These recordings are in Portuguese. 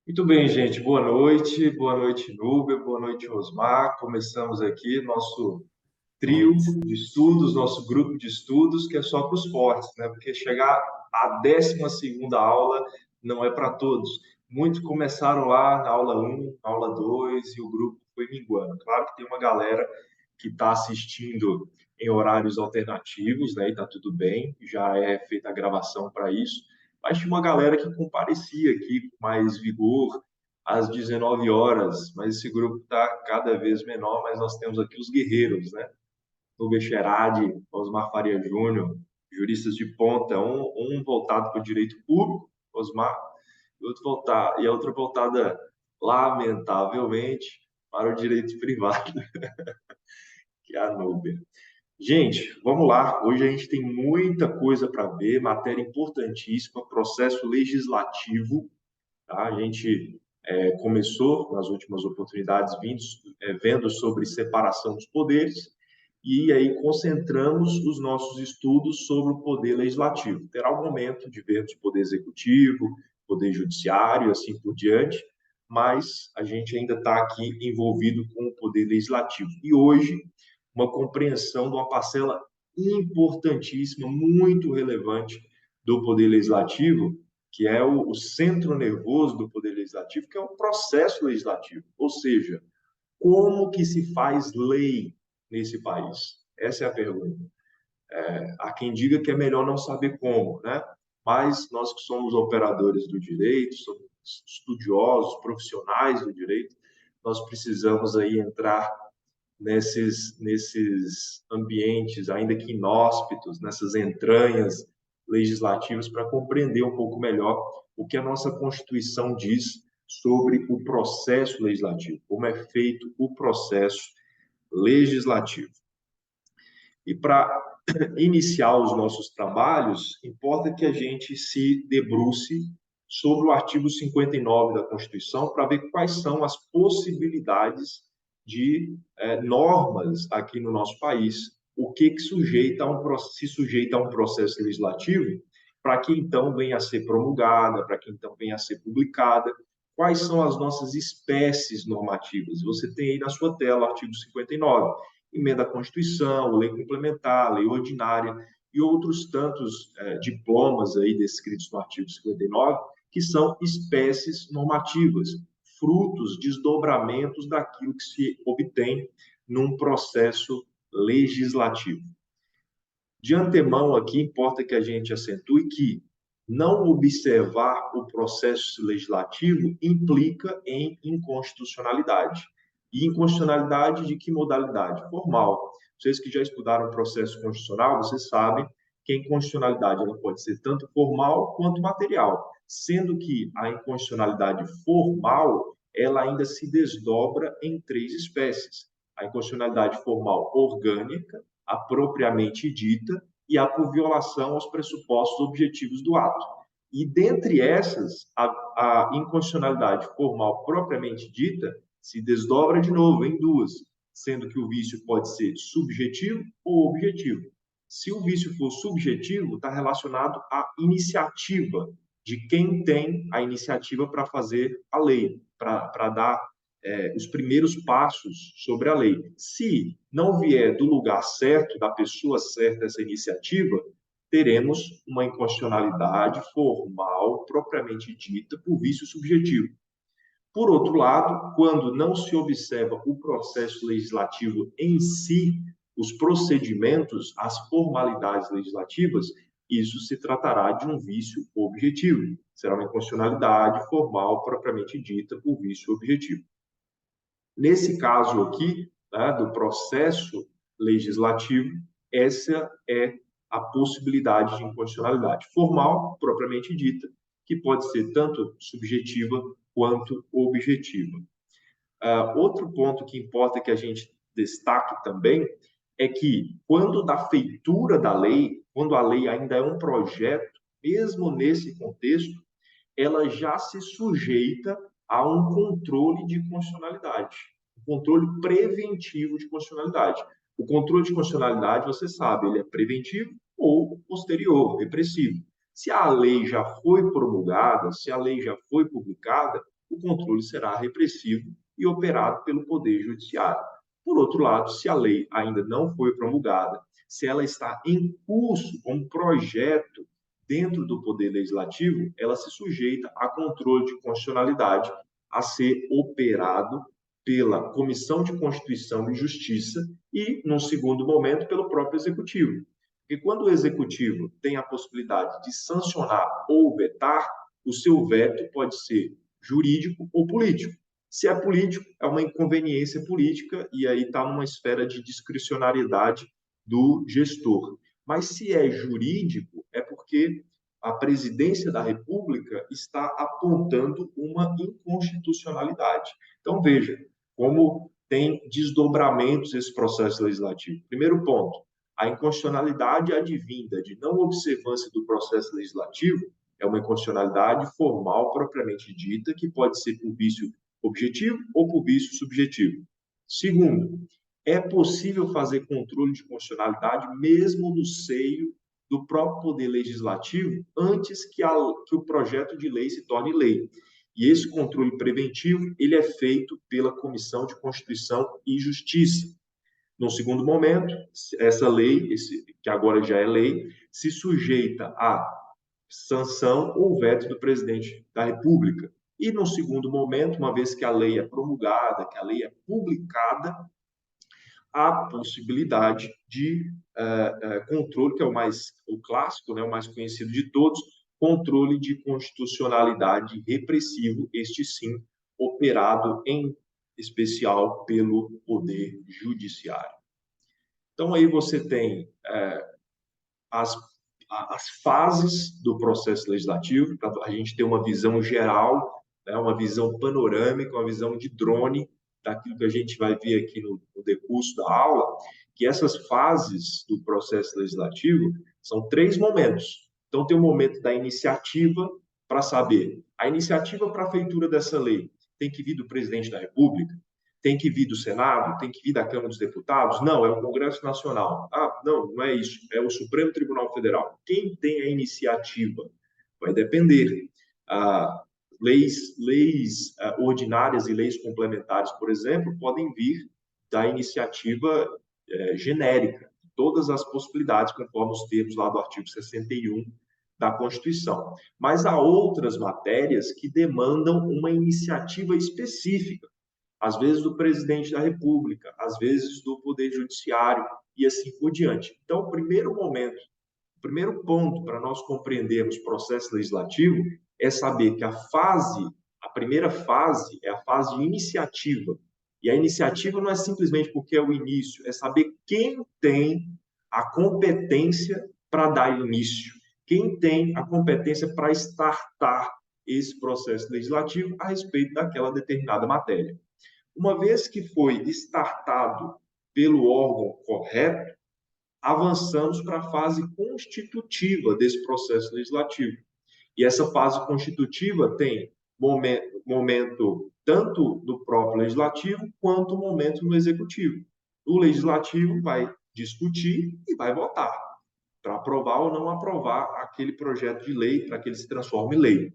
Muito bem, gente. Boa noite, Núbia, boa noite, Osmar. Começamos aqui nosso trio Noite. de estudos, nosso grupo de estudos, que é só para os fortes, né? Porque chegar à 12ª aula não é para todos. Muitos começaram lá na aula um, na aula 2 e o grupo foi minguando. Claro que tem uma galera que está assistindo em horários alternativos, né? E está tudo bem, já é feita a gravação para isso. Mas tinha uma galera que comparecia aqui com mais vigor às 19 horas, mas esse grupo está cada vez menor, mas nós temos aqui os guerreiros, né? Rubem Gerardi, Osmar Faria Júnior, juristas de ponta, um voltado para o direito público, Osmar, e a outra voltada, lamentavelmente, para o direito privado, que é a Núbia. Gente, vamos lá. Hoje a gente tem muita coisa para ver, matéria importantíssima, processo legislativo. Tá? A gente começou nas últimas oportunidades vendo sobre separação dos poderes e aí concentramos os nossos estudos sobre o poder legislativo. Terá um momento de vermos poder executivo, poder judiciário, assim por diante, mas a gente ainda está aqui envolvido com o poder legislativo. E hoje, uma compreensão de uma parcela importantíssima, muito relevante do poder legislativo, que é o centro nervoso do poder legislativo, que é o processo legislativo, ou seja, como que se faz lei nesse país? Essa é a pergunta. Há quem diga que é melhor não saber como, né? Mas nós que somos operadores do direito, somos estudiosos, profissionais do direito, nós precisamos aí entrar nesses ambientes, ainda que inóspitos, nessas entranhas legislativas, para compreender um pouco melhor o que a nossa Constituição diz sobre o processo legislativo, como é feito o processo legislativo. E para iniciar os nossos trabalhos, importa que a gente se debruce sobre o artigo 59 da Constituição para ver quais são as possibilidades de normas aqui no nosso país, o que se sujeita a um processo legislativo, para que então venha a ser promulgada, para que então venha a ser publicada, quais são as nossas espécies normativas. Você tem aí na sua tela o artigo 59, emenda à Constituição, lei complementar, lei ordinária e outros tantos diplomas aí descritos no artigo 59, que são espécies normativas, frutos, desdobramentos daquilo que se obtém num processo legislativo. De antemão aqui, importa que a gente acentue que não observar o processo legislativo implica em inconstitucionalidade. E inconstitucionalidade de que modalidade? Formal. Vocês que já estudaram o processo constitucional, vocês sabem que a inconstitucionalidade ela pode ser tanto formal quanto material, sendo que a inconstitucionalidade formal ela ainda se desdobra em três espécies. A inconstitucionalidade formal orgânica, a propriamente dita e a por violação aos pressupostos objetivos do ato. E dentre essas, a inconstitucionalidade formal propriamente dita se desdobra de novo em duas, sendo que o vício pode ser subjetivo ou objetivo. Se o vício for subjetivo, está relacionado à iniciativa de quem tem a iniciativa para fazer a lei, para dar os primeiros passos sobre a lei. Se não vier do lugar certo, da pessoa certa essa iniciativa, teremos uma inconstitucionalidade formal, propriamente dita, por vício subjetivo. Por outro lado, quando não se observa o processo legislativo em si, os procedimentos, as formalidades legislativas, isso se tratará de um vício objetivo. Será uma inconstitucionalidade formal propriamente dita por vício objetivo. Nesse caso aqui, né, do processo legislativo, essa é a possibilidade de inconstitucionalidade formal, propriamente dita, que pode ser tanto subjetiva quanto objetiva. Outro ponto que importa que a gente destaque também é que, quando da feitura da lei, quando a lei ainda é um projeto, mesmo nesse contexto, ela já se sujeita a um controle de constitucionalidade, um controle preventivo de constitucionalidade. O controle de constitucionalidade, você sabe, ele é preventivo ou posterior, repressivo. Se a lei já foi promulgada, se a lei já foi publicada, o controle será repressivo e operado pelo Poder Judiciário. Por outro lado, se a lei ainda não foi promulgada, se ela está em curso como projeto dentro do Poder Legislativo, ela se sujeita a controle de constitucionalidade a ser operado pela Comissão de Constituição e Justiça e, num segundo momento, pelo próprio Executivo. Porque quando o Executivo tem a possibilidade de sancionar ou vetar, o seu veto pode ser jurídico ou político. Se é político, é uma inconveniência política e aí está numa esfera de discricionariedade do gestor. Mas se é jurídico, é porque a presidência da República está apontando uma inconstitucionalidade. Então, veja como tem desdobramentos esse processo legislativo. Primeiro ponto, a inconstitucionalidade advinda de não observância do processo legislativo é uma inconstitucionalidade formal propriamente dita, que pode ser por vício objetivo ou por vício subjetivo. Segundo, é possível fazer controle de constitucionalidade mesmo no seio do próprio Poder Legislativo antes que o projeto de lei se torne lei. E esse controle preventivo ele é feito pela Comissão de Constituição e Justiça. No segundo momento, essa lei, que agora já é lei, se sujeita à sanção ou veto do presidente da República. E, no segundo momento, uma vez que a lei é promulgada, que a lei é publicada, há possibilidade de controle, que é o clássico, né, o mais conhecido de todos, controle de constitucionalidade repressivo, este sim, operado em especial pelo Poder Judiciário. Então, aí você tem as fases do processo legislativo, para a gente ter uma visão geral, né, uma visão panorâmica, uma visão de drone daquilo que a gente vai ver aqui no decurso da aula, que essas fases do processo legislativo são 3 momentos. Então, tem o momento da iniciativa, para saber, a iniciativa para a feitura dessa lei tem que vir do presidente da República? Tem que vir do Senado? Tem que vir da Câmara dos Deputados? Não, é o Congresso Nacional. Ah, não, não é isso. É o Supremo Tribunal Federal. Quem tem a iniciativa? Vai depender. Leis ordinárias e leis complementares, por exemplo, podem vir da iniciativa genérica. Todas as possibilidades, conforme os termos lá do artigo 61 da Constituição. Mas há outras matérias que demandam uma iniciativa específica, às vezes do presidente da República, às vezes do Poder Judiciário e assim por diante. Então, o primeiro momento, o primeiro ponto para nós compreendermos o processo legislativo é saber que a primeira fase é a fase de iniciativa. E a iniciativa não é simplesmente porque é o início, é saber quem tem a competência para dar início, quem tem a competência para startar esse processo legislativo a respeito daquela determinada matéria. Uma vez que foi startado pelo órgão correto, avançamos para a fase constitutiva desse processo legislativo. E essa fase constitutiva tem momento tanto do próprio legislativo quanto momento no executivo. O legislativo vai discutir e vai votar para aprovar ou não aprovar aquele projeto de lei para que ele se transforme em lei.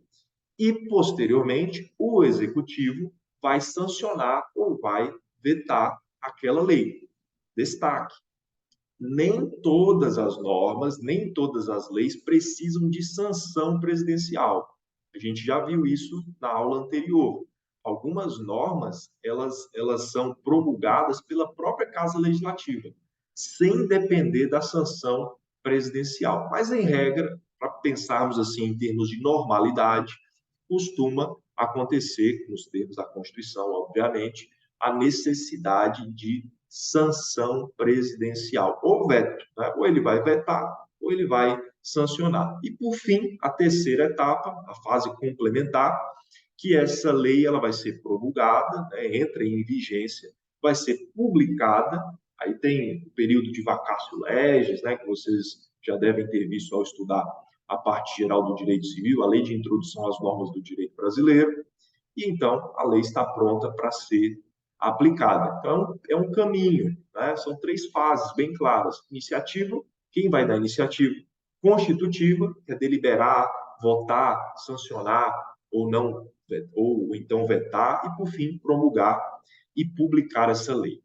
E, posteriormente, o executivo vai sancionar ou vai vetar aquela lei. Destaque: nem todas as normas, nem todas as leis precisam de sanção presidencial. A gente já viu isso na aula anterior. Algumas normas, elas são promulgadas pela própria Casa Legislativa, sem depender da sanção presidencial. Mas, em regra, para pensarmos assim em termos de normalidade, costuma acontecer, nos termos da Constituição, obviamente, a necessidade de sanção presidencial, ou veto, né? Ou ele vai vetar, ou ele vai sancionar. E, por fim, a terceira etapa, a fase complementar, que essa lei ela vai ser promulgada, né? Entra em vigência, vai ser publicada, aí tem o período de vacatio legis, né? Que vocês já devem ter visto ao estudar a parte geral do direito civil, a lei de introdução às normas do direito brasileiro, e então a lei está pronta para ser aplicada. Então, é um caminho, né? São 3 fases bem claras. Iniciativa, quem vai dar iniciativa? Constitutiva, que é deliberar, votar, sancionar ou não, ou então vetar, e, por fim, promulgar e publicar essa lei.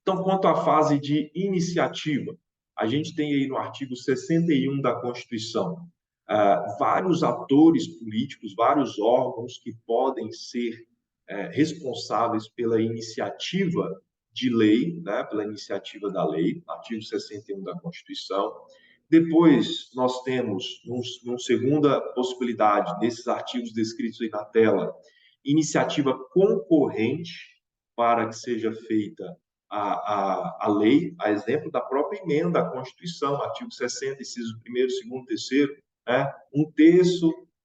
Então, quanto à fase de iniciativa, a gente tem aí no artigo 61 da Constituição vários atores políticos, vários órgãos que podem ser responsáveis pela iniciativa de lei, né, pela iniciativa da lei, artigo 61 da Constituição. Depois, nós temos, numa segunda possibilidade, nesses artigos descritos aí na tela, iniciativa concorrente para que seja feita a lei, a exemplo da própria emenda à Constituição, artigo 60, inciso 1º, 2º, 3º, né? 1/3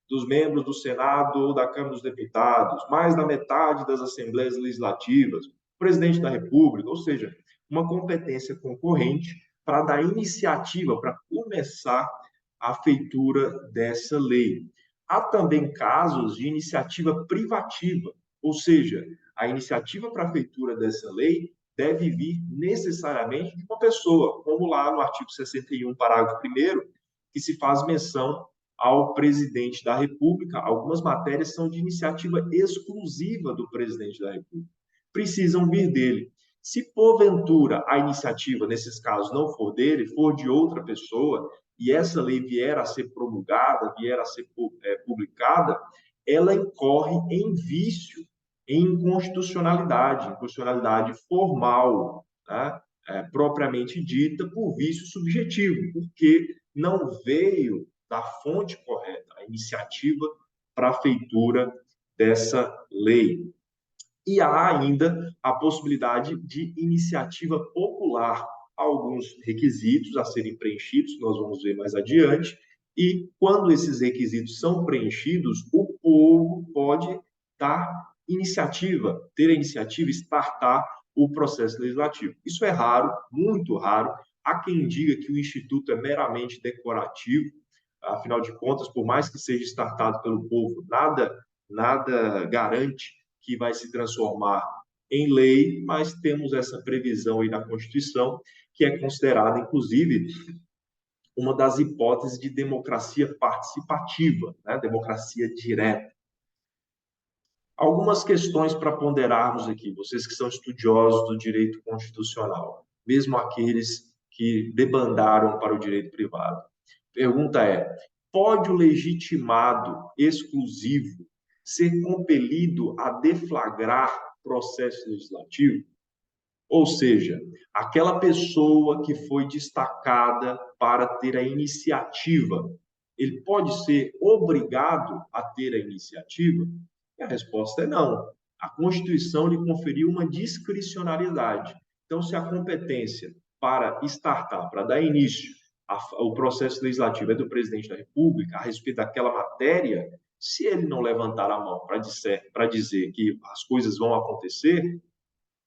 dos membros do Senado ou da Câmara dos Deputados, mais da metade das Assembleias Legislativas, presidente da República, ou seja, uma competência concorrente para dar iniciativa, para começar a feitura dessa lei. Há também casos de iniciativa privativa, ou seja, a iniciativa para a feitura dessa lei deve vir necessariamente de uma pessoa, como lá no artigo 61, parágrafo 1º, que se faz menção ao presidente da República. Algumas matérias são de iniciativa exclusiva do presidente da República. Precisam vir dele. Se, porventura, a iniciativa, nesses casos, não for dele, for de outra pessoa, e essa lei vier a ser promulgada, vier a ser publicada, ela incorre em vício, em inconstitucionalidade formal, né? Propriamente dita, por vício subjetivo, porque não veio da fonte correta a iniciativa para a feitura dessa lei. E há ainda a possibilidade de iniciativa popular, alguns requisitos a serem preenchidos, que nós vamos ver mais adiante, e quando esses requisitos são preenchidos, o povo pode dar iniciativa, ter a iniciativa, startar o processo legislativo. Isso é raro, muito raro. Há quem diga que o Instituto é meramente decorativo, afinal de contas, por mais que seja startado pelo povo, nada garante que vai se transformar em lei, mas temos essa previsão aí na Constituição, que é considerada, inclusive, uma das hipóteses de democracia participativa, né? Democracia direta. Algumas questões para ponderarmos aqui, vocês que são estudiosos do direito constitucional, mesmo aqueles que debandaram para o direito privado. Pergunta é: pode o legitimado exclusivo ser compelido a deflagrar processo legislativo? Ou seja, aquela pessoa que foi destacada para ter a iniciativa, ele pode ser obrigado a ter a iniciativa? E a resposta é não. A Constituição lhe conferiu uma discricionariedade. Então, se a competência para startar, para dar início ao processo legislativo é do presidente da República, a respeito daquela matéria, se ele não levantar a mão para dizer que as coisas vão acontecer,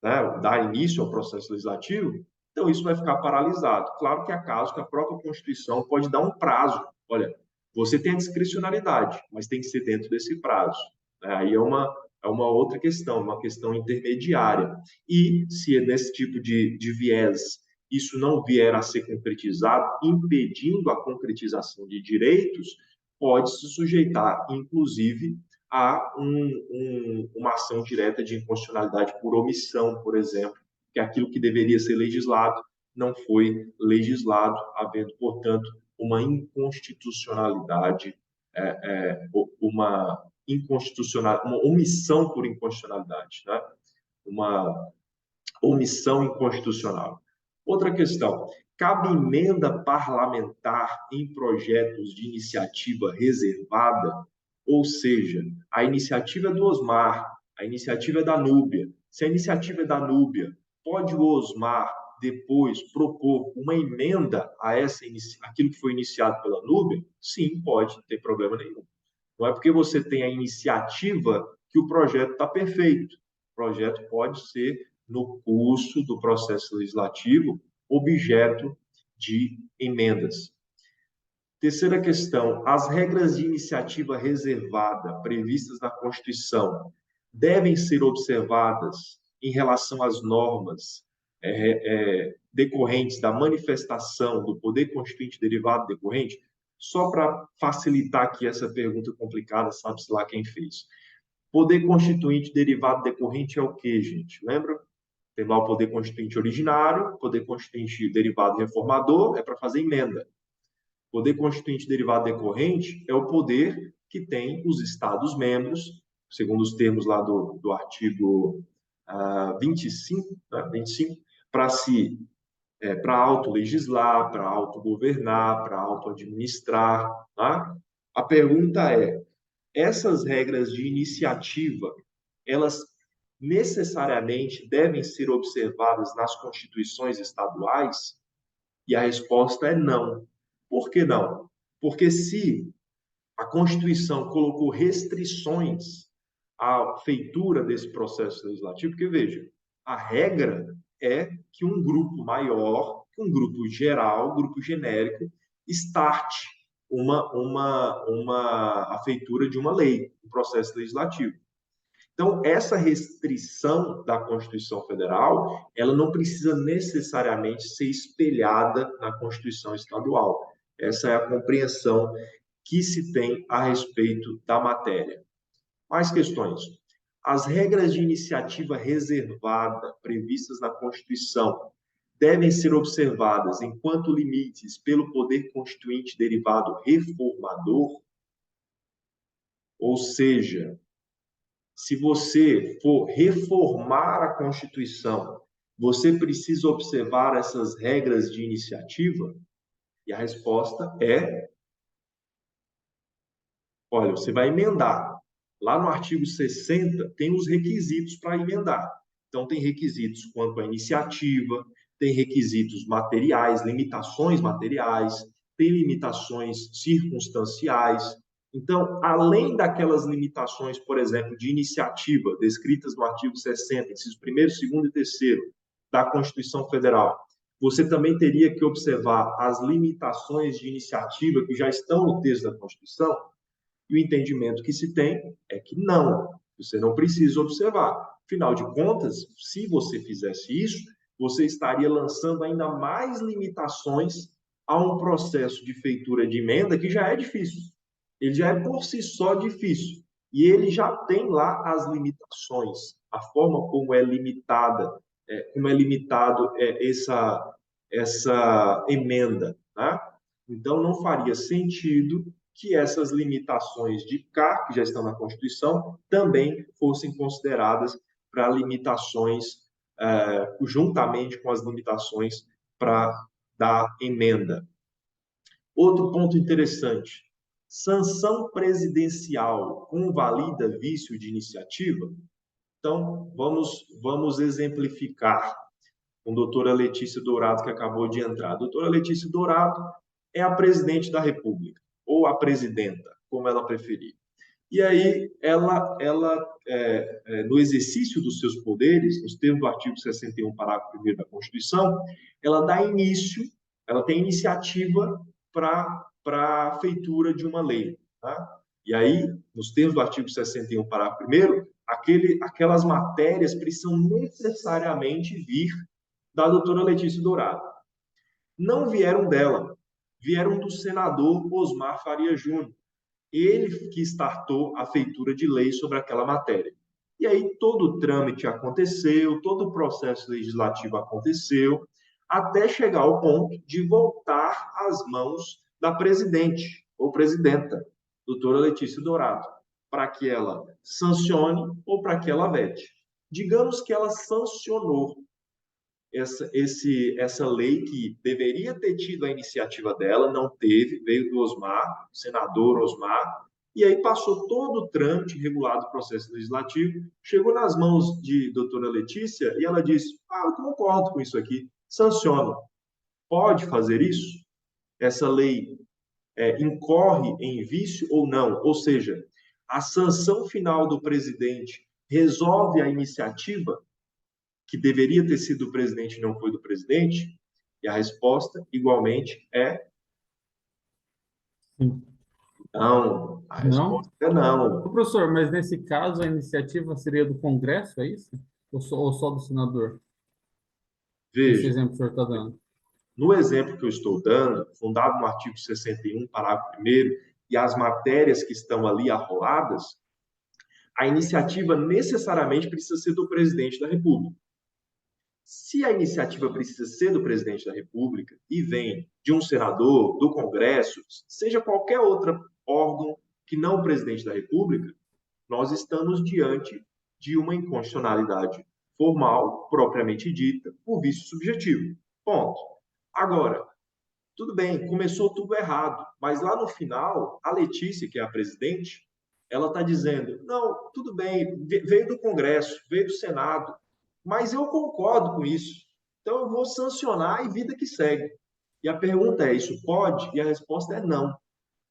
né, dar início ao processo legislativo, então isso vai ficar paralisado. Claro que há casos que a própria Constituição pode dar um prazo. Olha, você tem a discricionariedade, mas tem que ser dentro desse prazo. Aí é uma outra questão, uma questão intermediária. E se nesse tipo de viés isso não vier a ser concretizado, impedindo a concretização de direitos, pode se sujeitar, inclusive, a uma ação direta de inconstitucionalidade por omissão, por exemplo, que aquilo que deveria ser legislado não foi legislado, havendo, portanto, uma inconstitucionalidade, uma omissão por inconstitucionalidade, né? Uma omissão inconstitucional. Outra questão: cabe emenda parlamentar em projetos de iniciativa reservada? Ou seja, a iniciativa é do Osmar, a iniciativa é da Núbia. Se a iniciativa é da Núbia, pode o Osmar depois propor uma emenda a aquilo que foi iniciado pela Núbia? Sim, pode, não tem problema nenhum. Não é porque você tem a iniciativa que o projeto está perfeito. O projeto pode ser, no curso do processo legislativo, objeto de emendas. Terceira questão: as regras de iniciativa reservada previstas na Constituição devem ser observadas em relação às normas decorrentes da manifestação do poder constituinte derivado decorrente? Só para facilitar aqui essa pergunta complicada, sabe-se lá quem fez. Poder constituinte derivado decorrente é o quê, gente? Lembra? Tem lá o poder constituinte originário, poder constituinte derivado reformador, é para fazer emenda. Poder constituinte derivado decorrente é o poder que tem os Estados-membros, segundo os termos lá do artigo 25, né, 25, para se para autolegislar, para autogovernar, para autoadministrar. Tá? A pergunta é: essas regras de iniciativa, elas necessariamente devem ser observadas nas constituições estaduais? E a resposta é não. Por que não? Porque se a Constituição colocou restrições à feitura desse processo legislativo, porque veja, a regra é que um grupo maior, um grupo geral, um grupo genérico, starte a feitura de uma lei, um processo legislativo. Então, essa restrição da Constituição Federal, ela não precisa necessariamente ser espelhada na Constituição Estadual. Essa é a compreensão que se tem a respeito da matéria. Mais questões. As regras de iniciativa reservada previstas na Constituição devem ser observadas enquanto limites pelo poder constituinte derivado reformador, ou seja, se você for reformar a Constituição, você precisa observar essas regras de iniciativa? E a resposta é: olha, você vai emendar. Lá no artigo 60 tem os requisitos para emendar. Então, tem requisitos quanto à iniciativa, tem requisitos materiais, limitações materiais, tem limitações circunstanciais. Então, além daquelas limitações, por exemplo, de iniciativa, descritas no artigo 60, incisos 1º, 2º e 3º da Constituição Federal, você também teria que observar as limitações de iniciativa que já estão no texto da Constituição. E o entendimento que se tem é que não, você não precisa observar. Afinal de contas, se você fizesse isso, você estaria lançando ainda mais limitações a um processo de feitura de emenda que já é difícil. Ele já é por si só difícil. E ele já tem lá as limitações, a forma como é limitada, como é limitado essa emenda. Né? Então, não faria sentido que essas limitações de cá, que já estão na Constituição, também fossem consideradas para limitações, juntamente com as limitações da emenda. Outro ponto interessante: sanção presidencial convalida vício de iniciativa? Então, vamos exemplificar com a doutora Letícia Dourado, que acabou de entrar. A doutora Letícia Dourado é a presidente da República, ou a presidenta, como ela preferir. E aí, no exercício dos seus poderes, nos termos do artigo 61, parágrafo 1º da Constituição, ela dá início, ela tem iniciativa para a feitura de uma lei. Tá? E aí, nos termos do artigo 61, parágrafo 1º, aquelas matérias precisam necessariamente vir da doutora Letícia Dourado. Não vieram dela, vieram do senador Osmar Faria Júnior. Ele que startou a feitura de lei sobre aquela matéria. E aí todo o trâmite aconteceu, todo o processo legislativo aconteceu, até chegar ao ponto de voltar às mãos da presidente ou presidenta, doutora Letícia Dourado, para que ela sancione ou para que ela vete. Digamos que ela sancionou essa lei que deveria ter tido a iniciativa dela, não teve, veio do Osmar, senador Osmar, e aí passou todo o trâmite regulado do processo legislativo, chegou nas mãos de doutora Letícia e ela disse: eu concordo com isso aqui, sanciona. Pode fazer isso? Essa lei incorre em vício ou não? Ou seja, a sanção final do presidente resolve a iniciativa que deveria ter sido do presidente e não foi do presidente? E a resposta, igualmente, é Sim. não. A Não? resposta é não. Ô, professor, mas nesse caso a iniciativa seria do Congresso, é isso? Ou só do senador? Nesse Veja, exemplo que o senhor está dando. No exemplo que eu estou dando, fundado no artigo 61, parágrafo 1º, e as matérias que estão ali arroladas, a iniciativa necessariamente precisa ser do presidente da República. Se a iniciativa precisa ser do presidente da República e vem de um senador, do Congresso, seja qualquer outro órgão que não o presidente da República, nós estamos diante de uma inconstitucionalidade formal, propriamente dita, por vício subjetivo. Ponto. Agora, tudo bem, começou tudo errado, mas lá no final, a Letícia, que é a presidente, ela está dizendo, não, tudo bem, veio do Congresso, veio do Senado, mas eu concordo com isso, então eu vou sancionar e vida que segue. E a pergunta é, isso pode? E a resposta é não,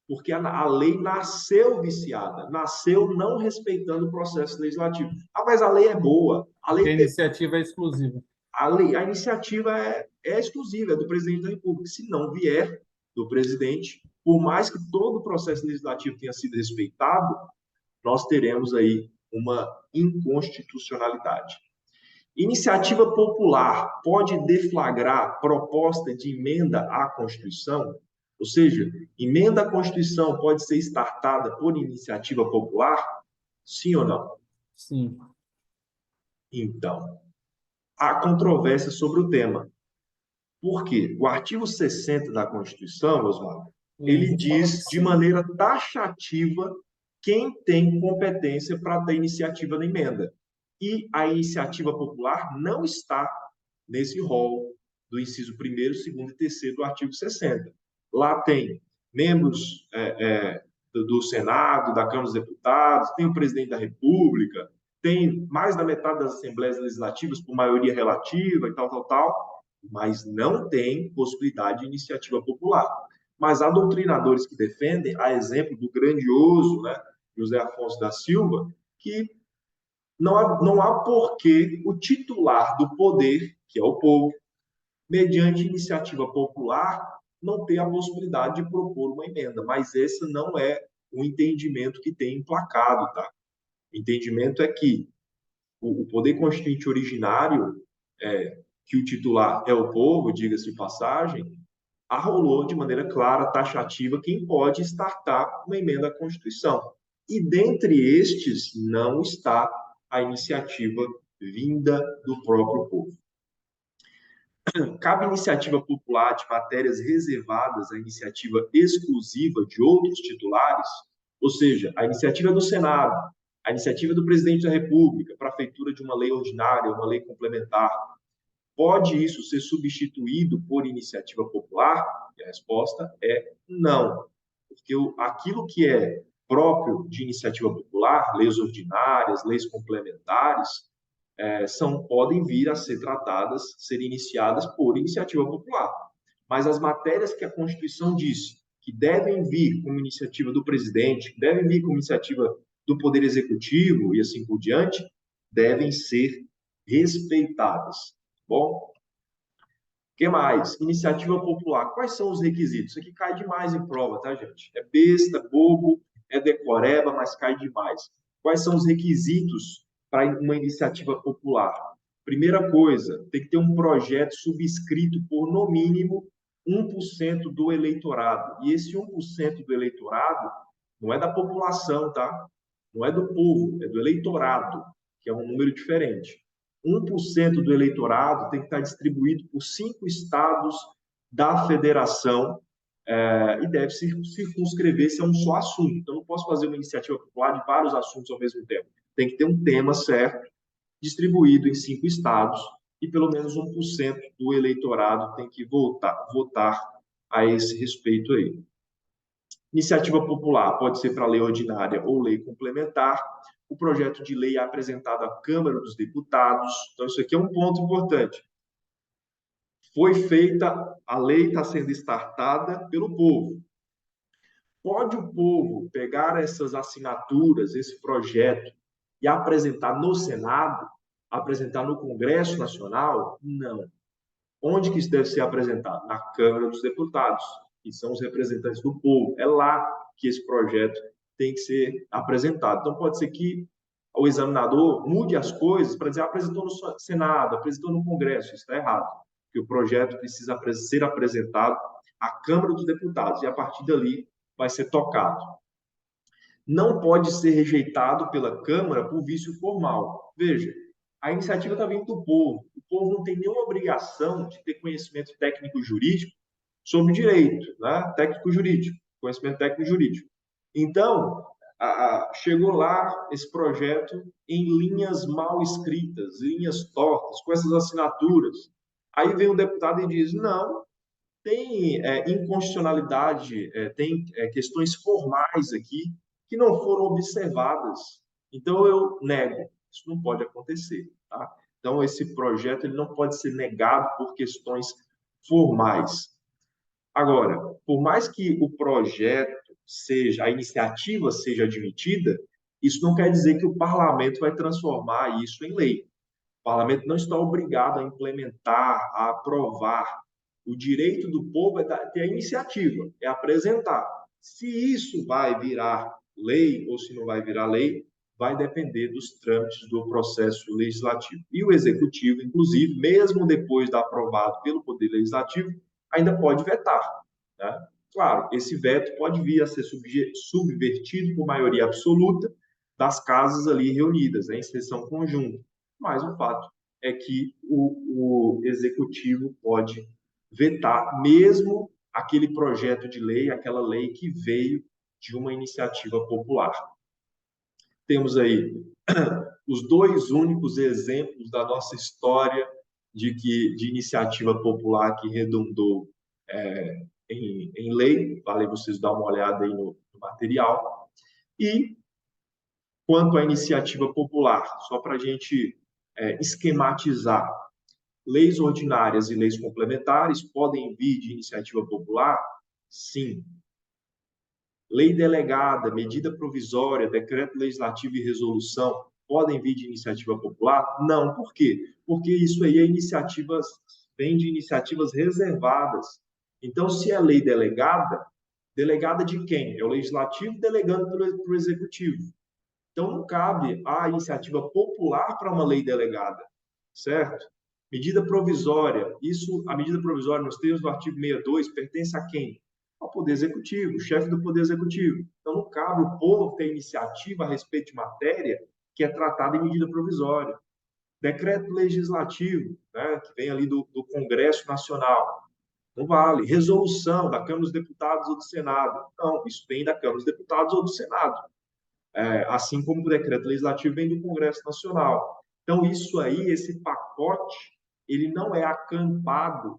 porque a lei nasceu viciada, nasceu não respeitando o processo legislativo. Ah, mas a lei é boa, a Porque a lei iniciativa é exclusiva. a iniciativa é exclusiva, é do presidente da República. Se não vier do presidente, por mais que todo o processo legislativo tenha sido respeitado, nós teremos aí uma inconstitucionalidade. Iniciativa popular pode deflagrar proposta de emenda à Constituição? Ou seja, emenda à Constituição pode ser startada por iniciativa popular? Sim ou não? Sim. Então, há controvérsia sobre o tema. Por quê? O artigo 60 da Constituição, Osmar, ele Isso, fala que diz de sim. maneira taxativa quem tem competência para ter iniciativa na emenda. E a iniciativa popular não está nesse rol do inciso 1º, 2º e 3º do artigo 60. Lá tem membros do Senado, da Câmara dos Deputados, tem o presidente da República, tem mais da metade das assembleias legislativas por maioria relativa e tal, mas não tem possibilidade de iniciativa popular. Mas há doutrinadores que defendem, a exemplo do grandioso, né, José Afonso da Silva, que não há porquê o titular do poder, que é o povo, mediante iniciativa popular, não ter a possibilidade de propor uma emenda. Mas esse não é o entendimento que tem emplacado, tá? O entendimento é que o poder constituinte originário, que o titular é o povo, diga-se de passagem, arrolou de maneira clara, taxativa, quem pode startar uma emenda à Constituição. E dentre estes não está a iniciativa vinda do próprio povo. Cabe iniciativa popular de matérias reservadas à iniciativa exclusiva de outros titulares, ou seja, a iniciativa do Senado, a iniciativa do presidente da República para a feitura de uma lei ordinária, uma lei complementar. Pode isso ser substituído por iniciativa popular? E a resposta é não, porque aquilo que é próprio de iniciativa popular, leis ordinárias, leis complementares, podem vir a ser tratadas, ser iniciadas por iniciativa popular. Mas as matérias que a Constituição diz que devem vir como iniciativa do presidente, que devem vir como iniciativa do Poder Executivo e assim por diante, devem ser respeitadas. Bom, o que mais? Iniciativa popular. Quais são os requisitos? Isso aqui cai demais em prova, tá, gente? É besta, bobo, é decoreba, mas cai demais. Quais são os requisitos para uma iniciativa popular? Primeira coisa, tem que ter um projeto subscrito por, no mínimo, 1% do eleitorado. E esse 1% do eleitorado não é da população, tá? Não é do povo, é do eleitorado, que é um número diferente. 1% do eleitorado tem que estar distribuído por 5 estados da federação e deve circunscrever-se a um só assunto. Então, não posso fazer uma iniciativa popular de vários assuntos ao mesmo tempo. Tem que ter um tema certo, distribuído em 5 estados, e pelo menos 1% do eleitorado tem que votar a esse respeito aí. Iniciativa popular pode ser para lei ordinária ou lei complementar. O projeto de lei é apresentado à Câmara dos Deputados. Então, isso aqui é um ponto importante. Foi feita, a lei está sendo startada pelo povo. Pode o povo pegar essas assinaturas, esse projeto, e apresentar no Senado, apresentar no Congresso Nacional? Não. Onde que isso deve ser apresentado? Na Câmara dos Deputados, que são os representantes do povo. É lá que esse projeto tem que ser apresentado. Então, pode ser que o examinador mude as coisas para dizer apresentou no Senado, apresentou no Congresso. Isso está errado. que o projeto precisa ser apresentado à Câmara dos Deputados, e a partir dali vai ser tocado. Não pode ser rejeitado pela Câmara por vício formal. Veja, a iniciativa está vindo do povo. O povo não tem nenhuma obrigação de ter conhecimento técnico-jurídico sobre direito, né? Técnico-jurídico, conhecimento técnico-jurídico. Então, chegou lá esse projeto em linhas mal escritas, linhas tortas, com essas assinaturas. Aí vem o deputado e diz, não, tem inconstitucionalidade, tem questões formais aqui que não foram observadas. Então, eu nego. Isso não pode acontecer. Tá? Então, esse projeto ele não pode ser negado por questões formais. Agora, por mais que o projeto seja, a iniciativa seja admitida, isso não quer dizer que o parlamento vai transformar isso em lei. O parlamento não está obrigado a implementar, a aprovar. O direito do povo é ter a iniciativa, é apresentar. Se isso vai virar lei ou se não vai virar lei, vai depender dos trâmites do processo legislativo. E o executivo, inclusive, mesmo depois de aprovado pelo Poder Legislativo, ainda pode vetar. Né? Claro, esse veto pode vir a ser subvertido por maioria absoluta das casas ali reunidas, em sessão conjunta. Mas o fato é que o executivo pode vetar mesmo aquele projeto de lei, aquela lei que veio de uma iniciativa popular. Temos aí os dois únicos exemplos da nossa história de iniciativa popular que redundou em lei, vale vocês dar uma olhada aí no material. E quanto à iniciativa popular, só para a gente esquematizar, leis ordinárias e leis complementares podem vir de iniciativa popular? Sim. Lei delegada, medida provisória, decreto legislativo e resolução podem vir de iniciativa popular? Não. Por quê? Porque isso aí vem de iniciativas reservadas. Então, se é lei delegada, delegada de quem? É o legislativo delegando para o executivo. Então, não cabe a iniciativa popular para uma lei delegada, certo? Medida provisória. A medida provisória, nos termos do artigo 62, pertence a quem? Ao Poder Executivo, o chefe do Poder Executivo. Então, não cabe o povo ter iniciativa a respeito de matéria que é tratada em medida provisória. Decreto legislativo, né, que vem ali do Congresso Nacional. Não vale. Resolução da Câmara dos Deputados ou do Senado. Não, isso vem da Câmara dos Deputados ou do Senado. Assim como o decreto legislativo vem do Congresso Nacional. Então, isso aí, esse pacote, ele não é acampado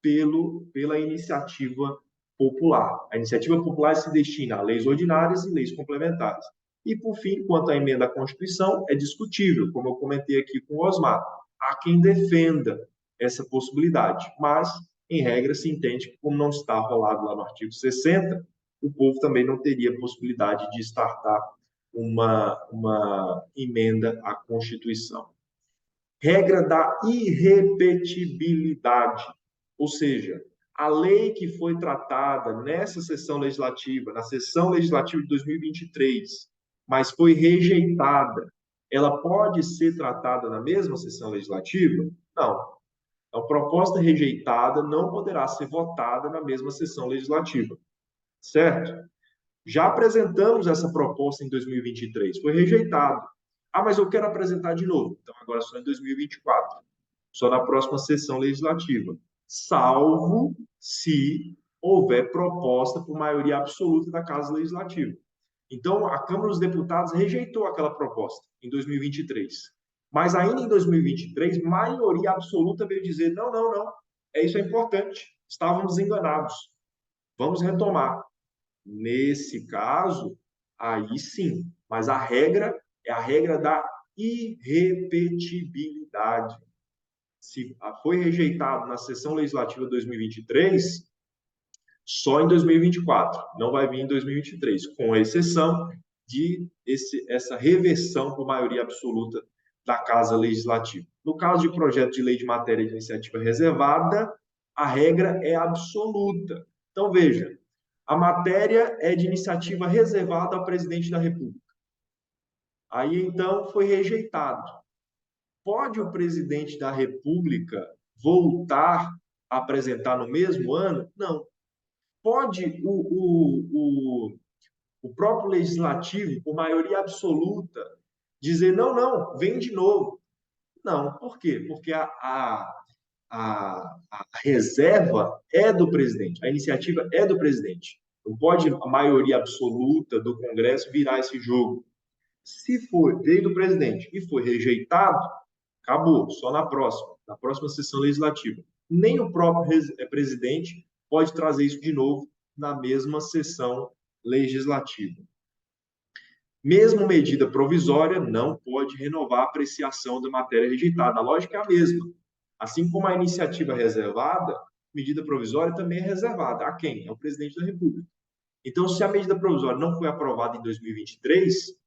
pela iniciativa popular. A iniciativa popular se destina a leis ordinárias e leis complementares. E, por fim, quanto à emenda à Constituição, é discutível, como eu comentei aqui com o Osmar. Há quem defenda essa possibilidade, mas, em regra, se entende que, como não está rolado lá no artigo 60, o povo também não teria possibilidade de startar uma emenda à Constituição. Regra da irrepetibilidade, ou seja, a lei que foi tratada nessa sessão legislativa, na sessão legislativa de 2023, mas foi rejeitada, ela pode ser tratada na mesma sessão legislativa? Não. A proposta rejeitada não poderá ser votada na mesma sessão legislativa, certo? Já apresentamos essa proposta em 2023, foi rejeitado. Ah, mas eu quero apresentar de novo. Então, agora só em 2024, só na próxima sessão legislativa, salvo se houver proposta por maioria absoluta da Casa Legislativa. Então, a Câmara dos Deputados rejeitou aquela proposta em 2023. Mas ainda em 2023, maioria absoluta veio dizer, não, não, não, isso é importante, estávamos enganados, vamos retomar. Nesse caso, aí sim, mas a regra é a regra da irrepetibilidade. Se foi rejeitado na sessão legislativa de 2023, só em 2024, não vai vir em 2023, com exceção de essa reversão por maioria absoluta da Casa Legislativa. No caso de projeto de lei de matéria de iniciativa reservada, a regra é absoluta. Então, veja, a matéria é de iniciativa reservada ao presidente da República. Aí, então, foi rejeitado. Pode o presidente da República voltar a apresentar no mesmo ano? Não. Pode o próprio legislativo, por maioria absoluta, dizer, não, não, vem de novo. Não, por quê? Porque a reserva é do presidente, a iniciativa é do presidente. Não pode a maioria absoluta do Congresso virar esse jogo. Se for veio do presidente e foi rejeitado, acabou, só na próxima sessão legislativa. Nem o próprio presidente pode trazer isso de novo na mesma sessão legislativa. Mesmo medida provisória não pode renovar a apreciação da matéria rejeitada. A lógica é a mesma. Assim como a iniciativa reservada, medida provisória também é reservada. A quem? Ao presidente da República. Então, se a medida provisória não foi aprovada em 2023,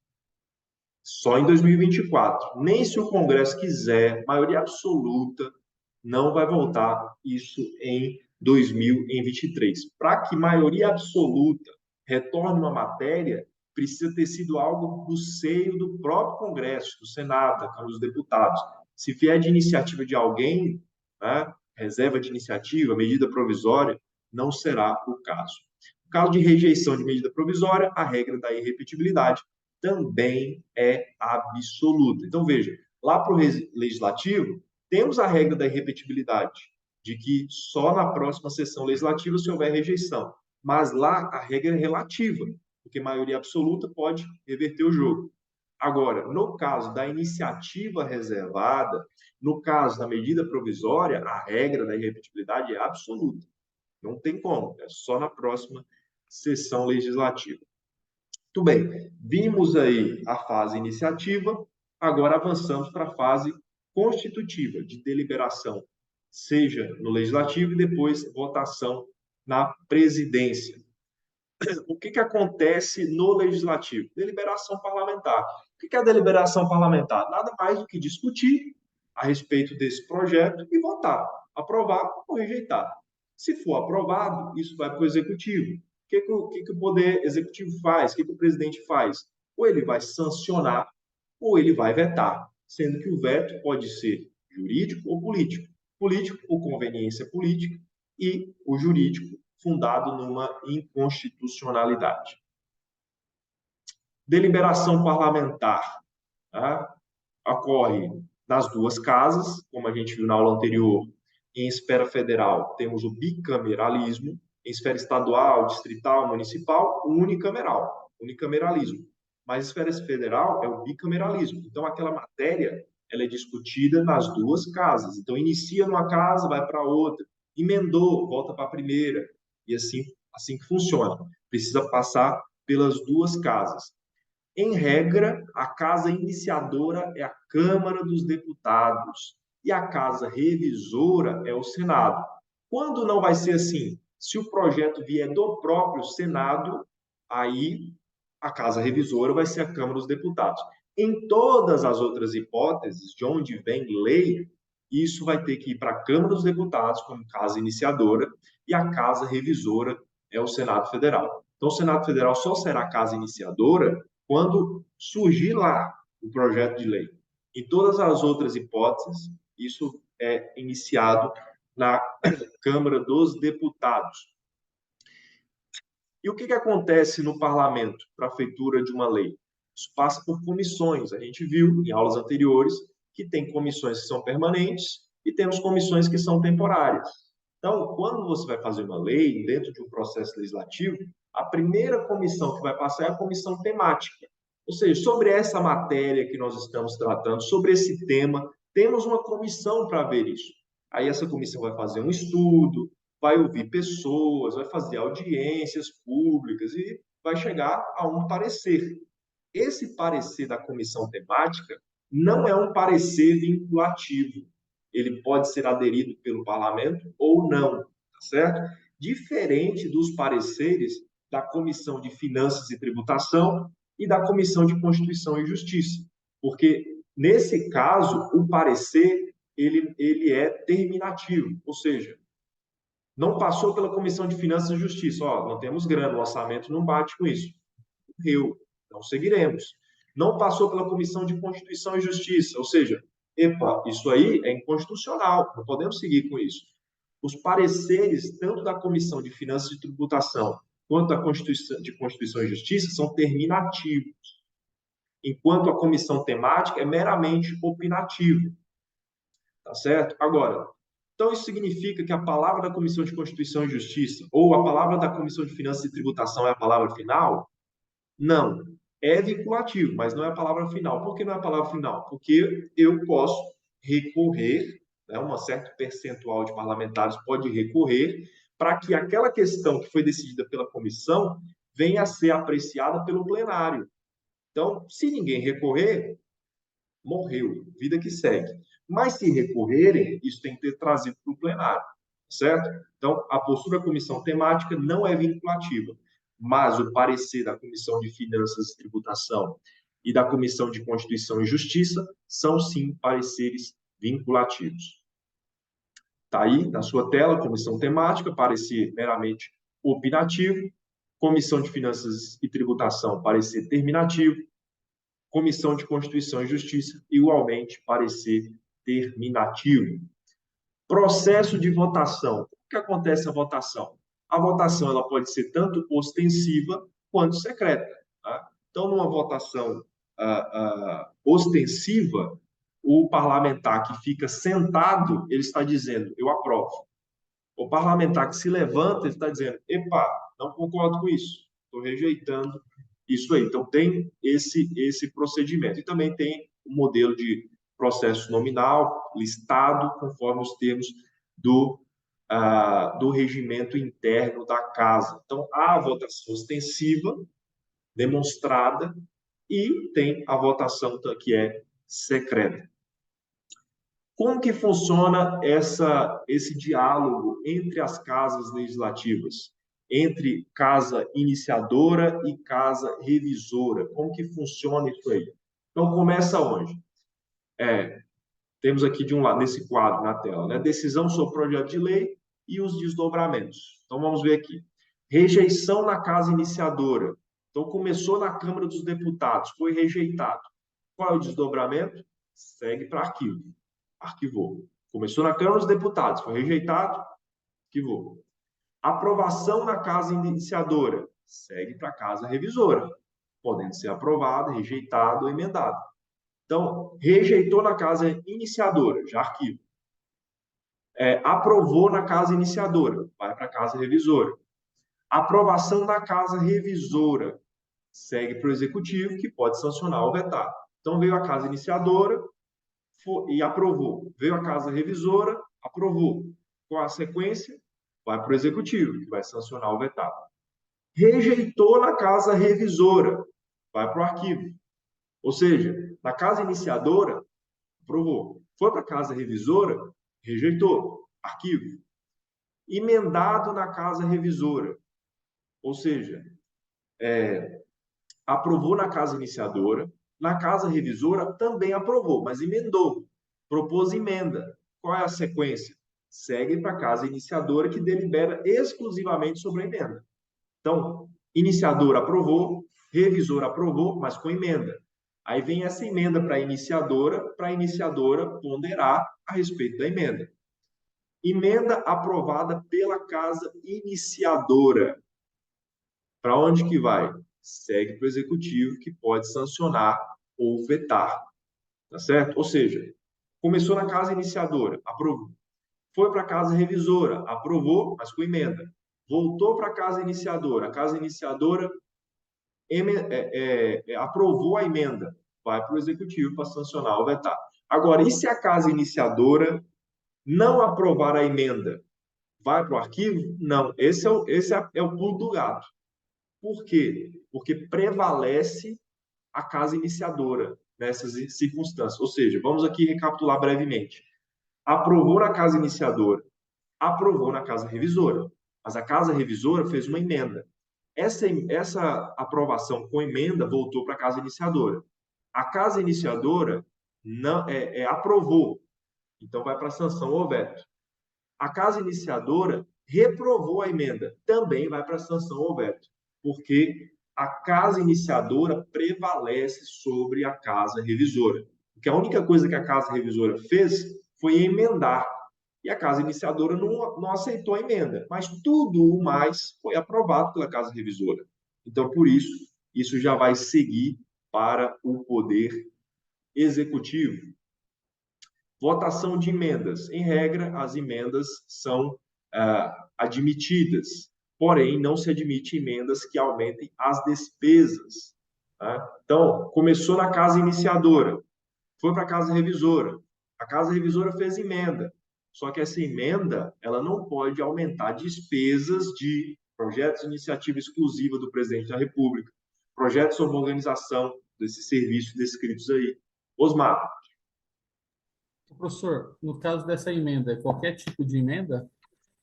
só em 2024. Nem se o Congresso quiser, maioria absoluta, não vai votar isso em 2023. Para que maioria absoluta retorne uma matéria, precisa ter sido algo do seio do próprio Congresso, do Senado, da Câmara dos Deputados. Se vier de iniciativa de alguém, né, reserva de iniciativa, medida provisória, não será o caso. No caso de rejeição de medida provisória, a regra da irrepetibilidade também é absoluta. Então, veja, lá para o legislativo, temos a regra da irrepetibilidade, de que só na próxima sessão legislativa se houver rejeição. Mas lá a regra é relativa, porque maioria absoluta pode reverter o jogo. Agora, no caso da iniciativa reservada, no caso da medida provisória, a regra da irrepetibilidade é absoluta. Não tem como, é só na próxima sessão legislativa. Muito bem, vimos aí a fase iniciativa, agora avançamos para a fase constitutiva, de deliberação, seja no legislativo e depois votação na presidência. O que acontece no legislativo? Deliberação parlamentar. O que é a deliberação parlamentar? Nada mais do que discutir a respeito desse projeto e votar, aprovar ou rejeitar. Se for aprovado, isso vai para o executivo. O que o poder executivo faz? O que o presidente faz? Ou ele vai sancionar ou ele vai vetar, sendo que o veto pode ser jurídico ou político. Político por conveniência política e o jurídico fundado numa inconstitucionalidade. Deliberação parlamentar, tá? Ocorre nas duas casas, como a gente viu na aula anterior. Em esfera federal, temos o bicameralismo. Em esfera estadual, distrital, municipal, unicameralismo. Mas esfera federal é o bicameralismo. Então, aquela matéria ela é discutida nas duas casas. Então, inicia numa casa, vai para outra. Emendou, volta para a primeira. E assim que funciona. Precisa passar pelas duas casas. Em regra, a casa iniciadora é a Câmara dos Deputados e a casa revisora é o Senado. Quando não vai ser assim? Se o projeto vier do próprio Senado, aí a casa revisora vai ser a Câmara dos Deputados. Em todas as outras hipóteses, de onde vem lei, isso vai ter que ir para a Câmara dos Deputados como casa iniciadora e a casa revisora é o Senado Federal. Então, o Senado Federal só será casa iniciadora quando surgir lá o projeto de lei. Em todas as outras hipóteses, isso é iniciado na Câmara dos Deputados. E o que acontece no parlamento para a feitura de uma lei? Isso passa por comissões. A gente viu em aulas anteriores que tem comissões que são permanentes e temos comissões que são temporárias. Então, quando você vai fazer uma lei dentro de um processo legislativo, a primeira comissão que vai passar é a comissão temática. Ou seja, sobre essa matéria que nós estamos tratando, sobre esse tema, temos uma comissão para ver isso. Aí essa comissão vai fazer um estudo, vai ouvir pessoas, vai fazer audiências públicas e vai chegar a um parecer. Esse parecer da comissão temática não é um parecer vinculativo. Ele pode ser aderido pelo parlamento ou não, tá certo? Diferente dos pareceres da Comissão de Finanças e Tributação e da Comissão de Constituição e Justiça, porque nesse caso o parecer ele é terminativo, ou seja, não passou pela Comissão de Finanças e Justiça, não temos grana, o orçamento não bate com isso. Morreu, não seguiremos. Não passou pela Comissão de Constituição e Justiça, ou seja, Epa, isso aí é inconstitucional, não podemos seguir com isso. Os pareceres, tanto da Comissão de Finanças e Tributação quanto da Constituição e Justiça, são terminativos, enquanto a comissão temática é meramente opinativa, tá certo? Agora, então isso significa que a palavra da Comissão de Constituição e Justiça ou a palavra da Comissão de Finanças e Tributação é a palavra final? Não. É vinculativo, mas não é a palavra final. Por que não é a palavra final? Porque eu posso recorrer, né, um certo percentual de parlamentares pode recorrer para que aquela questão que foi decidida pela comissão venha a ser apreciada pelo plenário. Então, se ninguém recorrer, morreu, vida que segue. Mas se recorrerem, isso tem que ter trazido para o plenário, certo? Então, a postura da comissão temática não é vinculativa, mas o parecer da Comissão de Finanças e Tributação e da Comissão de Constituição e Justiça são, sim, pareceres vinculativos. Está aí na sua tela, comissão temática, parecer meramente opinativo, Comissão de Finanças e Tributação, parecer terminativo, Comissão de Constituição e Justiça, igualmente, parecer terminativo. Processo de votação. O que acontece a votação? A votação ela pode ser tanto ostensiva quanto secreta. Tá? Então, numa votação ostensiva, o parlamentar que fica sentado, ele está dizendo, eu aprovo. O parlamentar que se levanta, ele está dizendo, epa, não concordo com isso, estou rejeitando isso aí. Então, tem esse procedimento. E também tem o modelo de processo nominal, listado, conforme os termos do regimento interno da casa. Então, há a votação ostensiva, demonstrada, e tem a votação que é secreta. Como que funciona esse diálogo entre as casas legislativas, entre casa iniciadora e casa revisora? Como que funciona isso aí? Então, começa onde? Temos aqui de um lado, nesse quadro na tela, né? Decisão sobre projeto de lei e os desdobramentos. Então, vamos ver aqui. Rejeição na casa iniciadora. Então, começou na Câmara dos Deputados, foi rejeitado. Qual é o desdobramento? Segue para arquivo. Arquivou. Começou na Câmara dos Deputados, foi rejeitado, arquivou. Aprovação na casa iniciadora, segue para a casa revisora, podendo ser aprovado, rejeitado ou emendado. Então, rejeitou na casa iniciadora, já arquivo. Aprovou na casa iniciadora, vai para a casa revisora. Aprovação na casa revisora, segue para o executivo, que pode sancionar ou vetar. Então, veio a casa iniciadora, e aprovou. Veio a casa revisora, aprovou. Com a sequência, vai para o executivo, que vai sancionar o vetado. Rejeitou na casa revisora, vai para o arquivo. Ou seja, na casa iniciadora, aprovou. Foi para a casa revisora, rejeitou, arquivo. Emendado na casa revisora, ou seja, aprovou na casa iniciadora, na casa revisora também aprovou, mas emendou, propôs emenda. Qual é a sequência? Segue para a casa iniciadora, que delibera exclusivamente sobre a emenda. Então, iniciador aprovou, revisor aprovou, mas com emenda. Aí vem essa emenda para a iniciadora ponderar a respeito da emenda. Emenda aprovada pela casa iniciadora. Para onde que vai? Segue para o executivo, que pode sancionar ou vetar. Tá certo? Ou seja, começou na casa iniciadora, aprovou. Foi para a casa revisora, aprovou, mas com emenda. Voltou para a casa iniciadora aprovou a emenda, vai para o executivo para sancionar ou vetar. Agora, e se a casa iniciadora não aprovar a emenda, vai para o arquivo? Não, esse é o pulo do gato. Por quê? Porque prevalece a casa iniciadora nessas circunstâncias. Ou seja, vamos aqui recapitular brevemente. Aprovou na casa iniciadora, aprovou na casa revisora, mas a casa revisora fez uma emenda. Essa aprovação com emenda voltou para a casa iniciadora. A casa iniciadora não aprovou, então vai para a sanção ou veto. A casa iniciadora reprovou a emenda, também vai para a sanção ou veto, porque a casa iniciadora prevalece sobre a casa revisora. porque a única coisa que a Casa Revisora fez foi emendar, e a Casa Iniciadora não aceitou a emenda, mas tudo o mais foi aprovado pela Casa Revisora. Então, por isso, isso já vai seguir para o Poder Executivo. Votação de emendas. Em regra, as emendas são admitidas, porém, não se admite emendas que aumentem as despesas. Tá? Então, começou na Casa Iniciadora, foi para a Casa Revisora. A Casa Revisora fez emenda, só que essa emenda ela não pode aumentar despesas de projetos de iniciativa exclusiva do Presidente da República, projetos sobre organização desses serviços descritos aí. Osmar. Professor, no caso dessa emenda, é qualquer tipo de emenda?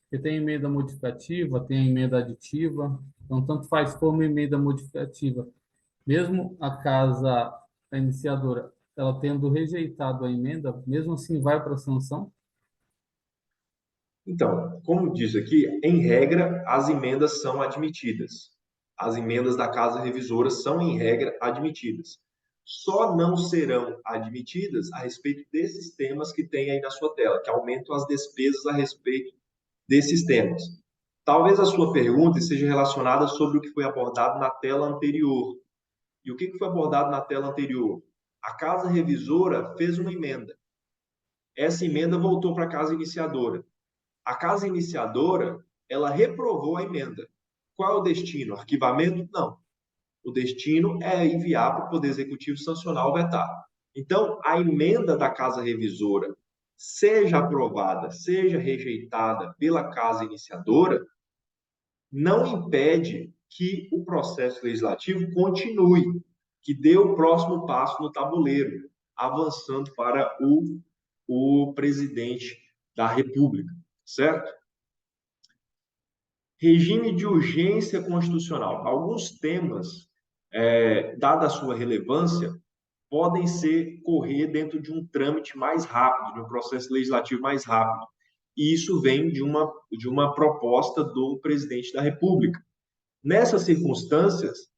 Porque tem emenda modificativa, tem emenda aditiva, então tanto faz como emenda modificativa. Mesmo a casa a iniciadora, ela tendo rejeitado a emenda, mesmo assim vai para a sanção? Então, como diz aqui, em regra, as emendas são admitidas. As emendas da Casa Revisora são, em regra, admitidas. Só não serão admitidas a respeito desses temas que tem aí na sua tela, que aumentam as despesas a respeito desses temas. Talvez a sua pergunta esteja relacionada sobre o que foi abordado na tela anterior. E o que foi abordado na tela anterior? A Casa Revisora fez uma emenda. Essa emenda voltou para a Casa Iniciadora. A Casa Iniciadora, ela reprovou a emenda. Qual é o destino? Arquivamento? Não. O destino é enviar para o Poder Executivo sancionar ou vetar. Então, a emenda da Casa Revisora, seja aprovada, seja rejeitada pela Casa Iniciadora, não impede que o processo legislativo continue, que dê o próximo passo no tabuleiro, avançando para o presidente da República, certo? Regime de urgência constitucional. Alguns temas, dada a sua relevância, podem correr dentro de um trâmite mais rápido, de um processo legislativo mais rápido. E isso vem de uma proposta do presidente da República. Nessas circunstâncias,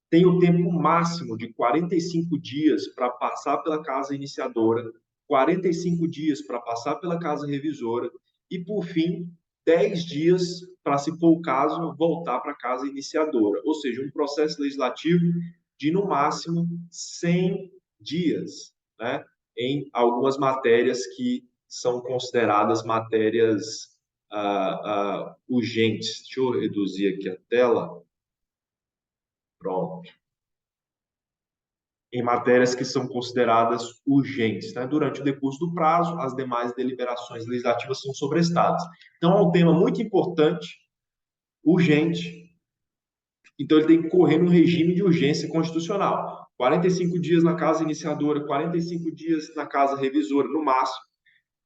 tem o tempo máximo de 45 dias para passar pela Casa Iniciadora, 45 dias para passar pela Casa Revisora e, por fim, 10 dias para, se for o caso, voltar para a Casa Iniciadora. Ou seja, um processo legislativo de, no máximo, 100 dias, né? Em algumas matérias que são consideradas matérias urgentes. Deixa eu reduzir aqui a tela. Pronto. Em matérias que são consideradas urgentes. Né? Durante o decurso do prazo, as demais deliberações legislativas são sobrestadas. Então, é um tema muito importante, urgente, então ele tem que correr no regime de urgência constitucional. 45 dias na Casa Iniciadora, 45 dias na Casa Revisora, no máximo,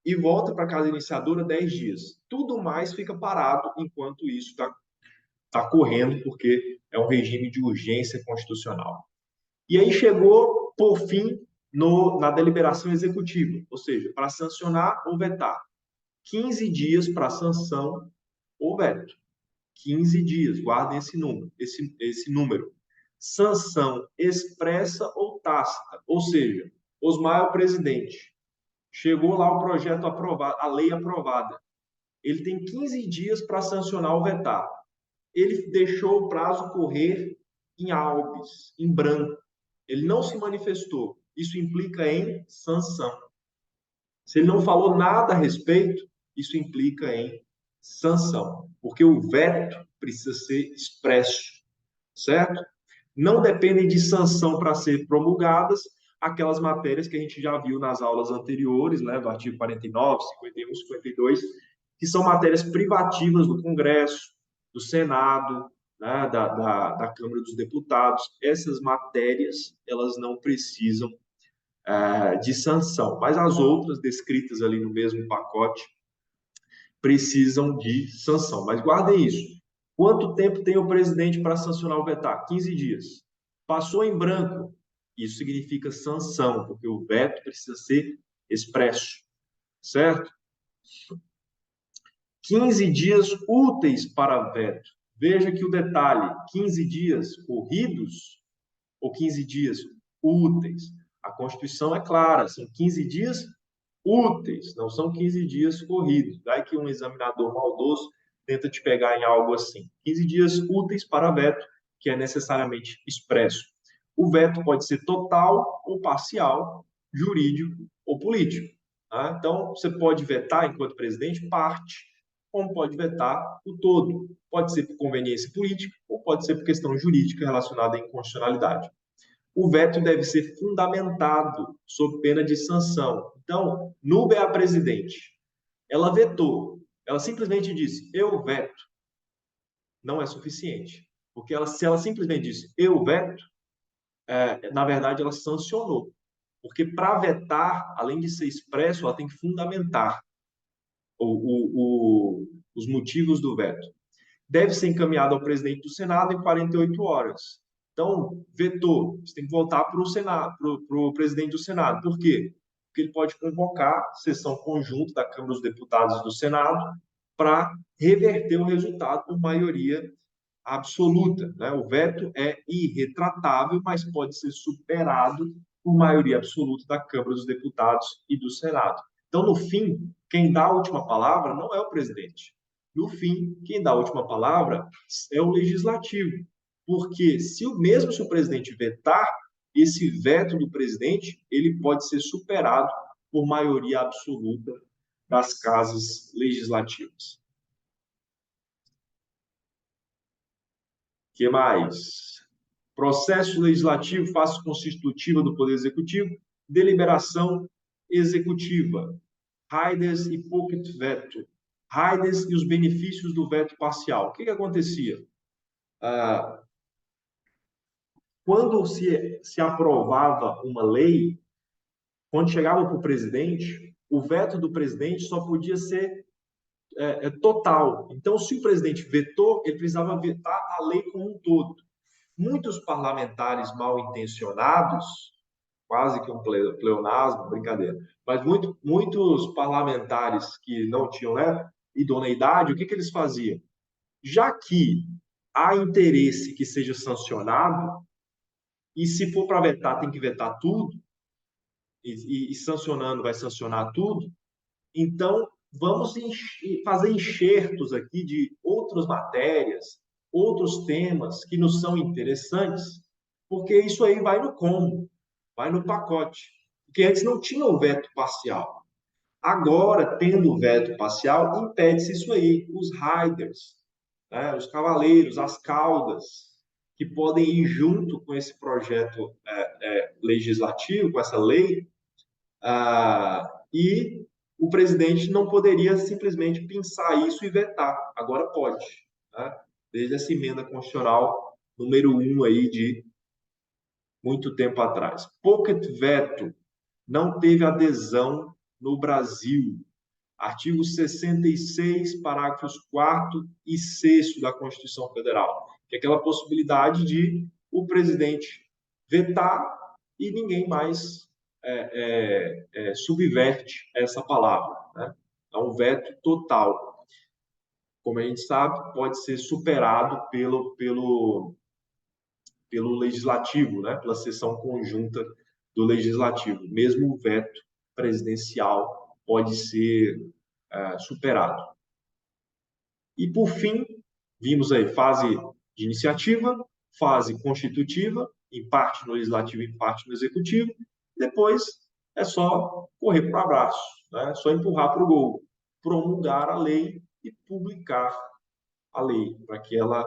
e volta para a Casa Iniciadora 10 dias. Tudo mais fica parado enquanto isso está correndo, porque é um regime de urgência constitucional. E aí chegou, por fim, na deliberação executiva, ou seja, para sancionar ou vetar. 15 dias para sanção ou veto. 15 dias, guardem esse número. Sanção expressa ou tácita, ou seja, Osmar é o presidente. Chegou lá o projeto aprovado, a lei aprovada. Ele tem 15 dias para sancionar ou vetar. Ele deixou o prazo correr em albis, em branco. Ele não se manifestou. Isso implica em sanção. Se ele não falou nada a respeito, isso implica em sanção, porque o veto precisa ser expresso, certo? Não dependem de sanção para ser promulgadas aquelas matérias que a gente já viu nas aulas anteriores, né, do artigo 49, 51, 52, que são matérias privativas do Congresso, do Senado, né, da Câmara dos Deputados. Essas matérias, elas não precisam de sanção, mas as outras descritas ali no mesmo pacote precisam de sanção. Mas guardem isso. Quanto tempo tem o presidente para sancionar ou vetar? 15 dias. Passou em branco, isso significa sanção, porque o veto precisa ser expresso, certo? 15 dias úteis para veto. Veja que o detalhe, 15 dias corridos ou 15 dias úteis. A Constituição é clara, são 15 dias úteis, não são 15 dias corridos. Vai que um examinador maldoso tenta te pegar em algo assim. 15 dias úteis para veto, que é necessariamente expresso. O veto pode ser total ou parcial, jurídico ou político. Tá? Então, você pode vetar, enquanto presidente, parte, como pode vetar o todo. Pode ser por conveniência política ou pode ser por questão jurídica relacionada à inconstitucionalidade. O veto deve ser fundamentado sob pena de sanção. Então, Nube é a presidente. Ela vetou. Ela simplesmente disse, eu veto. Não é suficiente. Porque se ela simplesmente disse, eu veto, na verdade, ela sancionou. Porque para vetar, além de ser expresso, ela tem que fundamentar os motivos do veto. Deve ser encaminhado ao presidente do Senado em 48 horas. Então, vetou, você tem que voltar para o Senado, para o presidente do Senado. Por quê? Porque ele pode convocar sessão conjunta da Câmara dos Deputados e do Senado para reverter o resultado por maioria absoluta. Né? O veto é irretratável, mas pode ser superado por maioria absoluta da Câmara dos Deputados e do Senado. Então, no fim, quem dá a última palavra não é o presidente. No fim, quem dá a última palavra é o legislativo. Porque mesmo se o presidente vetar, esse veto do presidente ele pode ser superado por maioria absoluta das casas legislativas. O que mais? Processo legislativo, fase constitutiva do Poder Executivo, deliberação executiva, Haydes e pocket veto, Haydes e os benefícios do veto parcial. O que acontecia? Quando se aprovava uma lei, quando chegava para o presidente, o veto do presidente só podia ser total. Então, se o presidente vetou, ele precisava vetar a lei como um todo. Muitos parlamentares mal intencionados, quase que um pleonasmo, brincadeira, mas muitos parlamentares que não tinham idoneidade, o que eles faziam? Já que há interesse que seja sancionado, e se for para vetar, tem que vetar tudo, e sancionando vai sancionar tudo, então vamos fazer enxertos aqui de outras matérias, outros temas que nos são interessantes, porque isso aí vai no combo, vai no pacote. Porque antes não tinha o veto parcial. Agora, tendo o veto parcial, impede-se isso aí. Os riders, né, os cavaleiros, as caudas, que podem ir junto com esse projeto legislativo, com essa lei, e o presidente não poderia simplesmente pensar isso e vetar. Agora pode. Né? Desde essa emenda constitucional número 1 aí de muito tempo atrás. Pocket veto não teve adesão no Brasil. Artigo 66, parágrafos 4º e 6º da Constituição Federal, que é aquela possibilidade de o presidente vetar e ninguém mais subverte essa palavra. Né? É um veto total. Como a gente sabe, pode ser superado pelo legislativo, né? Pela sessão conjunta do legislativo. Mesmo o veto presidencial pode ser superado. E, por fim, vimos aí fase de iniciativa, fase constitutiva, em parte no legislativo, em parte no executivo. Depois é só correr para o abraço, né? Só empurrar para o gol, promulgar a lei e publicar a lei, para que ela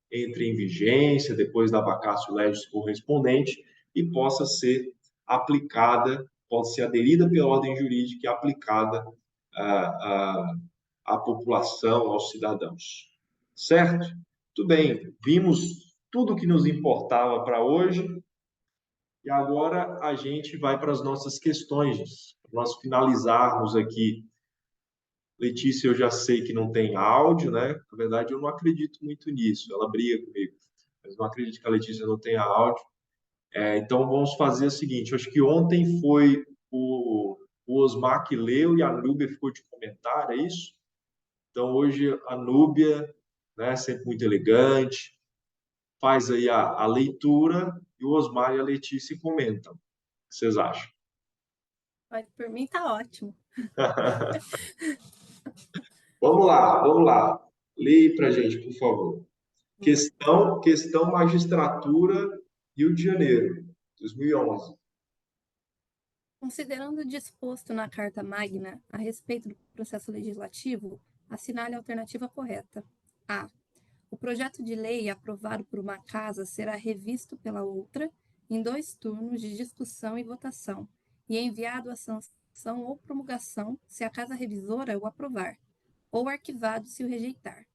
entre em vigência depois da vacatio legis correspondente e possa ser aplicada, pode ser aderida pela ordem jurídica e aplicada à população, aos cidadãos. Certo? Tudo bem, vimos tudo que nos importava para hoje e agora a gente vai para as nossas questões, para nós finalizarmos aqui. Letícia, eu já sei que não tem áudio, né? Na verdade, eu não acredito muito nisso. Ela briga comigo, mas não acredito que a Letícia não tenha áudio. Então, vamos fazer o seguinte. Eu acho que ontem foi o Osmar que leu e a Núbia ficou de comentário, é isso? Então, hoje a Núbia, né, sempre muito elegante, faz aí a leitura e o Osmar e a Letícia comentam. que vocês acham? Pode, por mim tá ótimo. Vamos lá, vamos lá. Leia para a gente, por favor. Questão magistratura, Rio de Janeiro, 2011. Considerando o disposto na Carta Magna a respeito do processo legislativo, assinale a alternativa correta. A. O projeto de lei aprovado por uma casa será revisto pela outra em 2 turnos de discussão e votação e enviado à sanção ou promulgação se a casa revisora o aprovar, ou arquivado se o rejeitar.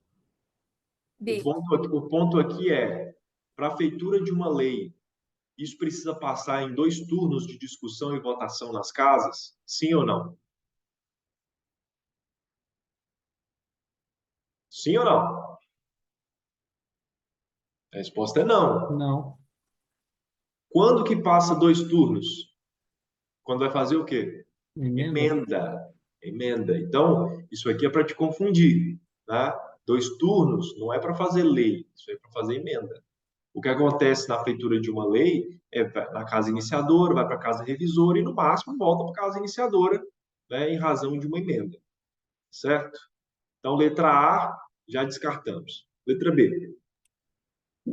B. O ponto aqui é, para a feitura de uma lei, isso precisa passar em 2 turnos de discussão e votação nas casas? Sim ou não? Sim ou não? A resposta é não. Não. Quando que passa 2 turnos? Quando vai fazer o quê? Emenda. Emenda. Então, isso aqui é para te confundir, tá? 2 turnos não é para fazer lei, isso é para fazer emenda. O que acontece na feitura de uma lei é na casa iniciadora, vai para a casa revisora e, no máximo, volta para a casa iniciadora, né, em razão de uma emenda. Certo? Então, letra A, já descartamos. Letra B.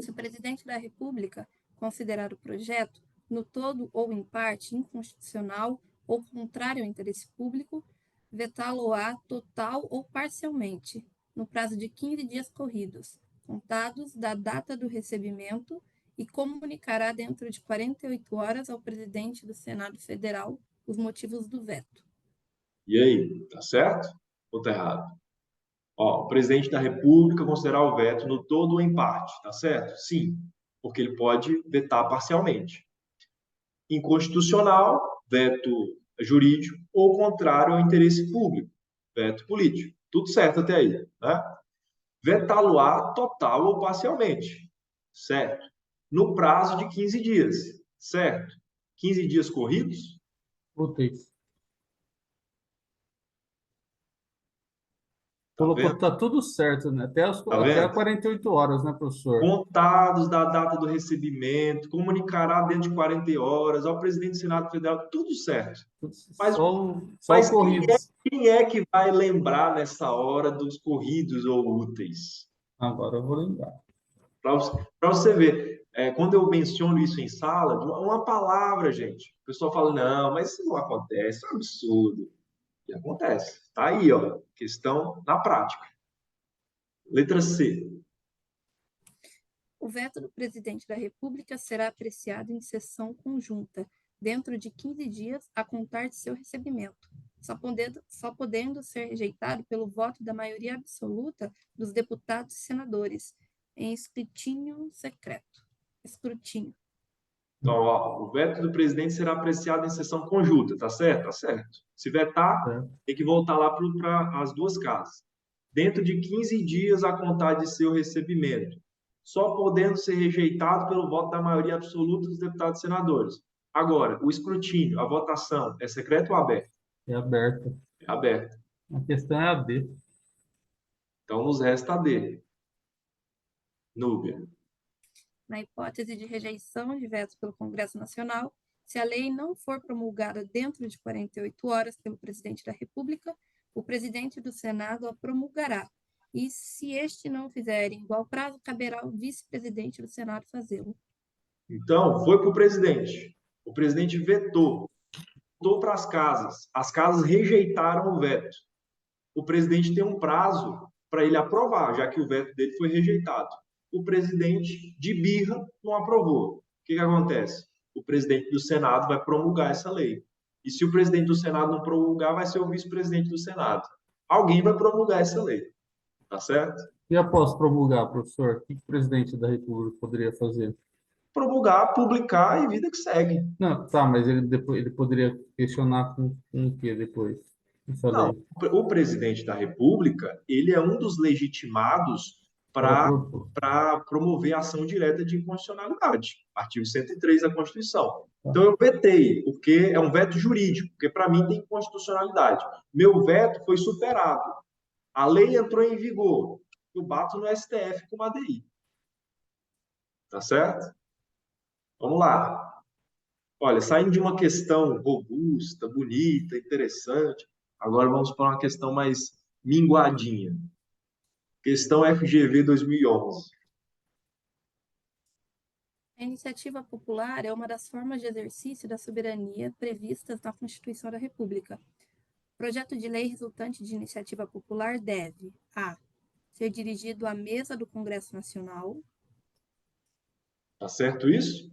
Se o presidente da República considerar o projeto, no todo ou em parte, inconstitucional ou contrário ao interesse público, vetá-lo-á total ou parcialmente, no prazo de 15 dias corridos, contados da data do recebimento, e comunicará dentro de 48 horas ao presidente do Senado Federal os motivos do veto. E aí, tá certo ou tá errado? Ó, o presidente da República considerar o veto no todo ou em parte, tá certo? Sim, porque ele pode vetar parcialmente. Inconstitucional, veto jurídico, ou contrário ao interesse público, veto político. Tudo certo até aí, né? Vetá-lo-á total ou parcialmente, certo? No prazo de 15 dias, certo? 15 dias corridos? Úteis. Tá Colocou, vendo? tá tudo certo, né? Até Tá até vendo? 48 horas, né, professor? Contados da data do recebimento, comunicará dentro de 40 horas ao presidente do Senado Federal, tudo certo. Mas, Só o quem corrido. quem é que vai lembrar nessa hora dos corridos ou úteis? Agora eu vou lembrar. Para você ver, quando eu menciono isso em sala, uma palavra, gente, o pessoal fala, não, mas isso não acontece, é um absurdo. E acontece. Tá aí, ó, questão na prática. Letra C. O veto do presidente da República será apreciado em sessão conjunta, dentro de 15 dias a contar de seu recebimento, só podendo ser rejeitado pelo voto da maioria absoluta dos deputados e senadores, em escrutínio secreto. Escrutínio. Então, ó, o veto do presidente será apreciado em sessão conjunta, tá certo? Tá certo. Se vetar, tem que voltar lá para as 2 casas. Dentro de 15 dias a contar de seu recebimento, só podendo ser rejeitado pelo voto da maioria absoluta dos deputados e senadores. Agora, o escrutínio, a votação, é secreto ou aberto? É aberto. É aberto. A questão é a D. Então, nos resta a D. Núbia. Na hipótese de rejeição de veto pelo Congresso Nacional, se a lei não for promulgada dentro de 48 horas pelo presidente da República, o presidente do Senado a promulgará, e se este não fizer em igual prazo, caberá ao vice-presidente do Senado fazê-lo. Então, foi para o presidente. O presidente vetou para as casas rejeitaram o veto. O presidente tem um prazo para ele aprovar, já que o veto dele foi rejeitado. O presidente, de birra, não aprovou. O que acontece? O presidente do Senado vai promulgar essa lei. E se o presidente do Senado não promulgar, vai ser o vice-presidente do Senado. Alguém vai promulgar essa lei. Tá certo? E após promulgar, professor, o que o presidente da República poderia fazer? Promulgar, publicar e vida que segue. Não, tá, mas ele poderia questionar com o que depois? Essa Não, lei. o presidente da República, ele é um dos legitimados Para para promover ação direta de inconstitucionalidade. Artigo 103 da Constituição. Então, eu vetei, porque é um veto jurídico, porque para mim tem inconstitucionalidade. Meu veto foi superado. A lei entrou em vigor. Eu bato no STF com uma ADI. Tá certo? Vamos lá. Olha, saindo de uma questão robusta, bonita, interessante, agora vamos para uma questão mais minguadinha. Questão FGV 2011. A iniciativa popular é uma das formas de exercício da soberania previstas na Constituição da República. O projeto de lei resultante de iniciativa popular deve: a. ser dirigido à mesa do Congresso Nacional. Tá certo isso?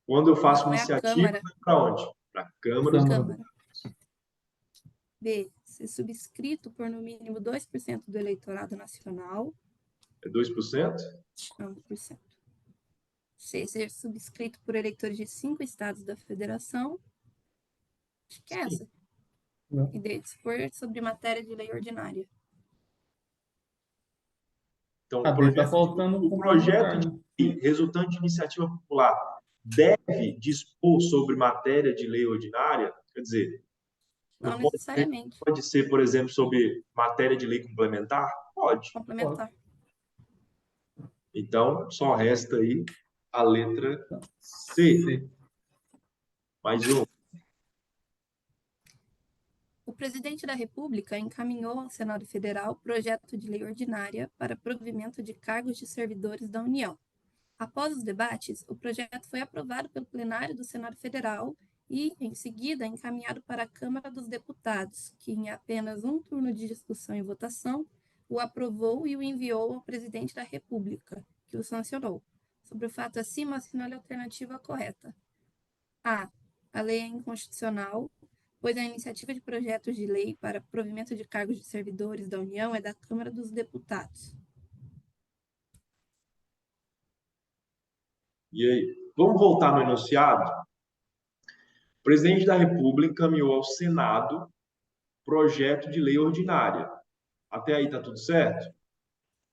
Quando eu faço Não, é a iniciativa, Câmara. para onde? Para a Câmara dos Câmara. Câmara. B. Ser subscrito por no mínimo 2% do eleitorado nacional. É 2%? Não, 1%. C. Ser subscrito por eleitores de 5 estados da federação. Acho que é essa. E D. Dispor sobre matéria de lei ordinária. Então, A B tá faltando o projeto de lei resultante de iniciativa popular deve dispor sobre matéria de lei ordinária? Quer dizer, Não necessariamente. pode ser, por exemplo, sobre matéria de lei complementar? Pode. Complementar. Então, só resta aí a letra C. Mais um. O presidente da República encaminhou ao Senado Federal projeto de lei ordinária para provimento de cargos de servidores da União. Após os debates, o projeto foi aprovado pelo plenário do Senado Federal e, em seguida, encaminhado para a Câmara dos Deputados, que, em apenas um turno de discussão e votação, o aprovou e o enviou ao presidente da República, que o sancionou. Sobre o fato acima, assinale a alternativa correta. A. A lei é inconstitucional, pois a iniciativa de projetos de lei para provimento de cargos de servidores da União é da Câmara dos Deputados. E aí? Vamos voltar no enunciado? O presidente da República encaminhou ao Senado projeto de lei ordinária. Até aí está tudo certo?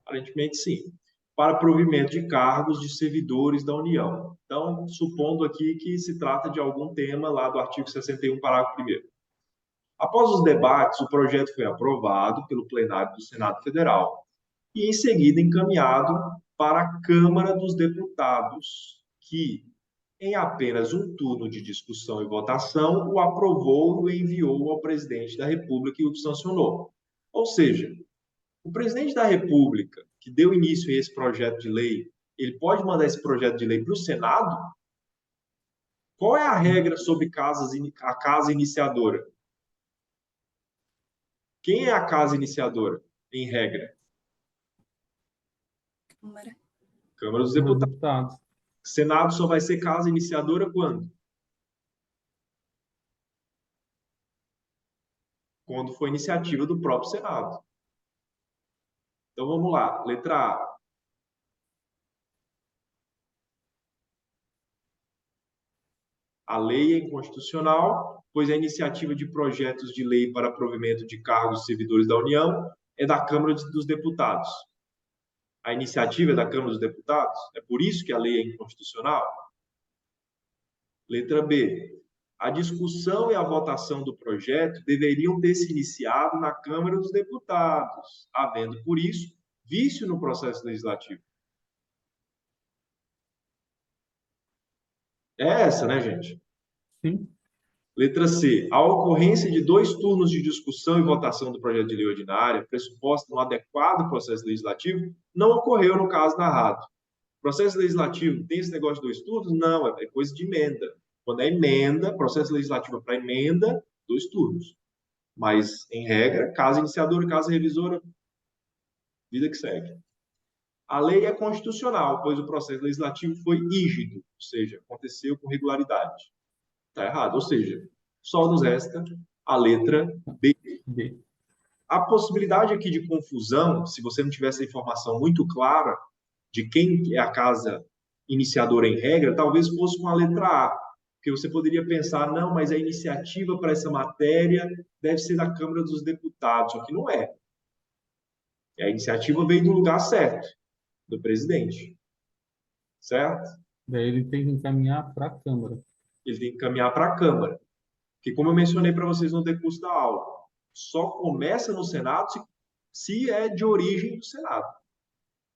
Aparentemente, sim. Para provimento de cargos de servidores da União. Então, supondo aqui que se trata de algum tema lá do artigo 61, parágrafo 1º. Após os debates, o projeto foi aprovado pelo plenário do Senado Federal e, em seguida, encaminhado para a Câmara dos Deputados, que, em apenas um turno de discussão e votação, o aprovou e o enviou ao presidente da República e o sancionou. Ou seja, o presidente da República, que deu início a esse projeto de lei, ele pode mandar esse projeto de lei para o Senado? Qual é a regra sobre a casa iniciadora? Quem é a casa iniciadora, em regra? Câmara. Câmara dos Deputados. Senado só vai ser casa iniciadora quando? Quando for iniciativa do próprio Senado. Então vamos lá, letra A. A lei é inconstitucional, pois a iniciativa de projetos de lei para provimento de cargos de servidores da União é da Câmara dos Deputados. A iniciativa é da Câmara dos Deputados? É por isso que a lei é inconstitucional? Letra B. A discussão e a votação do projeto deveriam ter se iniciado na Câmara dos Deputados, havendo, por isso, vício no processo legislativo. É essa, né, gente? Sim. Letra C. A ocorrência de 2 turnos de discussão e votação do projeto de lei ordinária, pressuposta no adequado processo legislativo, não ocorreu no caso narrado. O processo legislativo tem esse negócio de 2 turnos? Não, é coisa de emenda. Quando é emenda, processo legislativo para emenda, 2 turnos. Mas, em regra, casa iniciadora, casa revisora, vida que segue. A lei é constitucional, pois o processo legislativo foi rígido, ou seja, aconteceu com regularidade. Está errado, ou seja, só nos resta a letra B. B. A possibilidade aqui de confusão, se você não tivesse a informação muito clara de quem é a casa iniciadora em regra, talvez fosse com a letra A, porque você poderia pensar, não, mas a iniciativa para essa matéria deve ser da Câmara dos Deputados, só que não é. A iniciativa veio do lugar certo, do presidente. Certo? Daí ele tem que encaminhar para a Câmara. Ele tem que caminhar para a Câmara. Porque, como eu mencionei para vocês no decurso da aula, só começa no Senado se é de origem do Senado.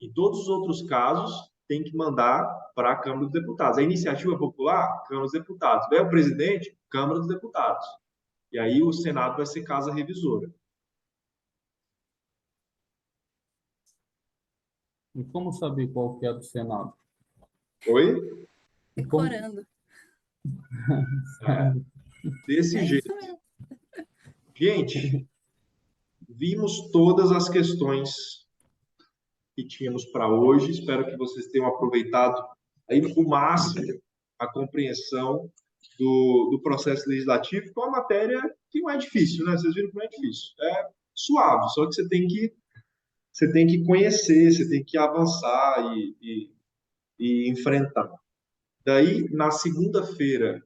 Em todos os outros casos, tem que mandar para a Câmara dos Deputados. A iniciativa popular, Câmara dos Deputados. Vem o presidente, Câmara dos Deputados. E aí o Senado vai ser casa revisora. E como saber qual que é do Senado? Oi? E como... Decorando. Desse É jeito. isso mesmo. Gente, vimos todas as questões que tínhamos para hoje. Espero que vocês tenham aproveitado aí o máximo a compreensão do processo legislativo, que é uma matéria que não é difícil, né? Vocês viram que não é difícil. É suave, só que você tem que conhecer, você tem que avançar e enfrentar. Daí, na segunda-feira,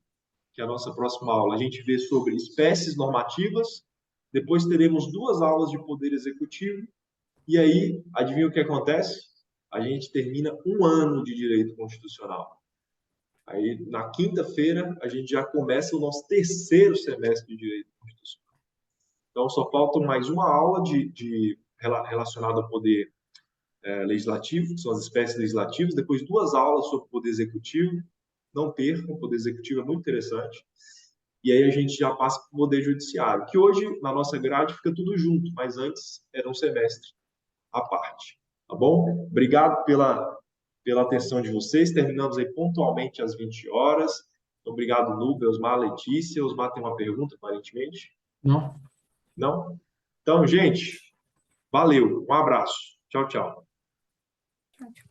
que é a nossa próxima aula, a gente vê sobre espécies normativas, depois teremos 2 aulas de poder executivo, e aí, adivinha o que acontece? A gente termina 1 ano de direito constitucional. Aí, na quinta-feira, a gente já começa o nosso 3º semestre de direito constitucional. Então, só falta mais uma aula relacionada ao poder legislativo, que são as espécies legislativas, depois 2 aulas sobre o poder executivo. Não percam, o poder executivo é muito interessante. E aí a gente já passa para o poder judiciário, que hoje, na nossa grade, fica tudo junto, mas antes era um semestre à parte. Tá bom? Obrigado pela atenção de vocês. Terminamos aí pontualmente às 20 horas. Obrigado, Nubia, Osmar, Letícia. Osmar tem uma pergunta, aparentemente? Não? Não? Então, gente, valeu. Um abraço. Tchau, tchau. Ótimo.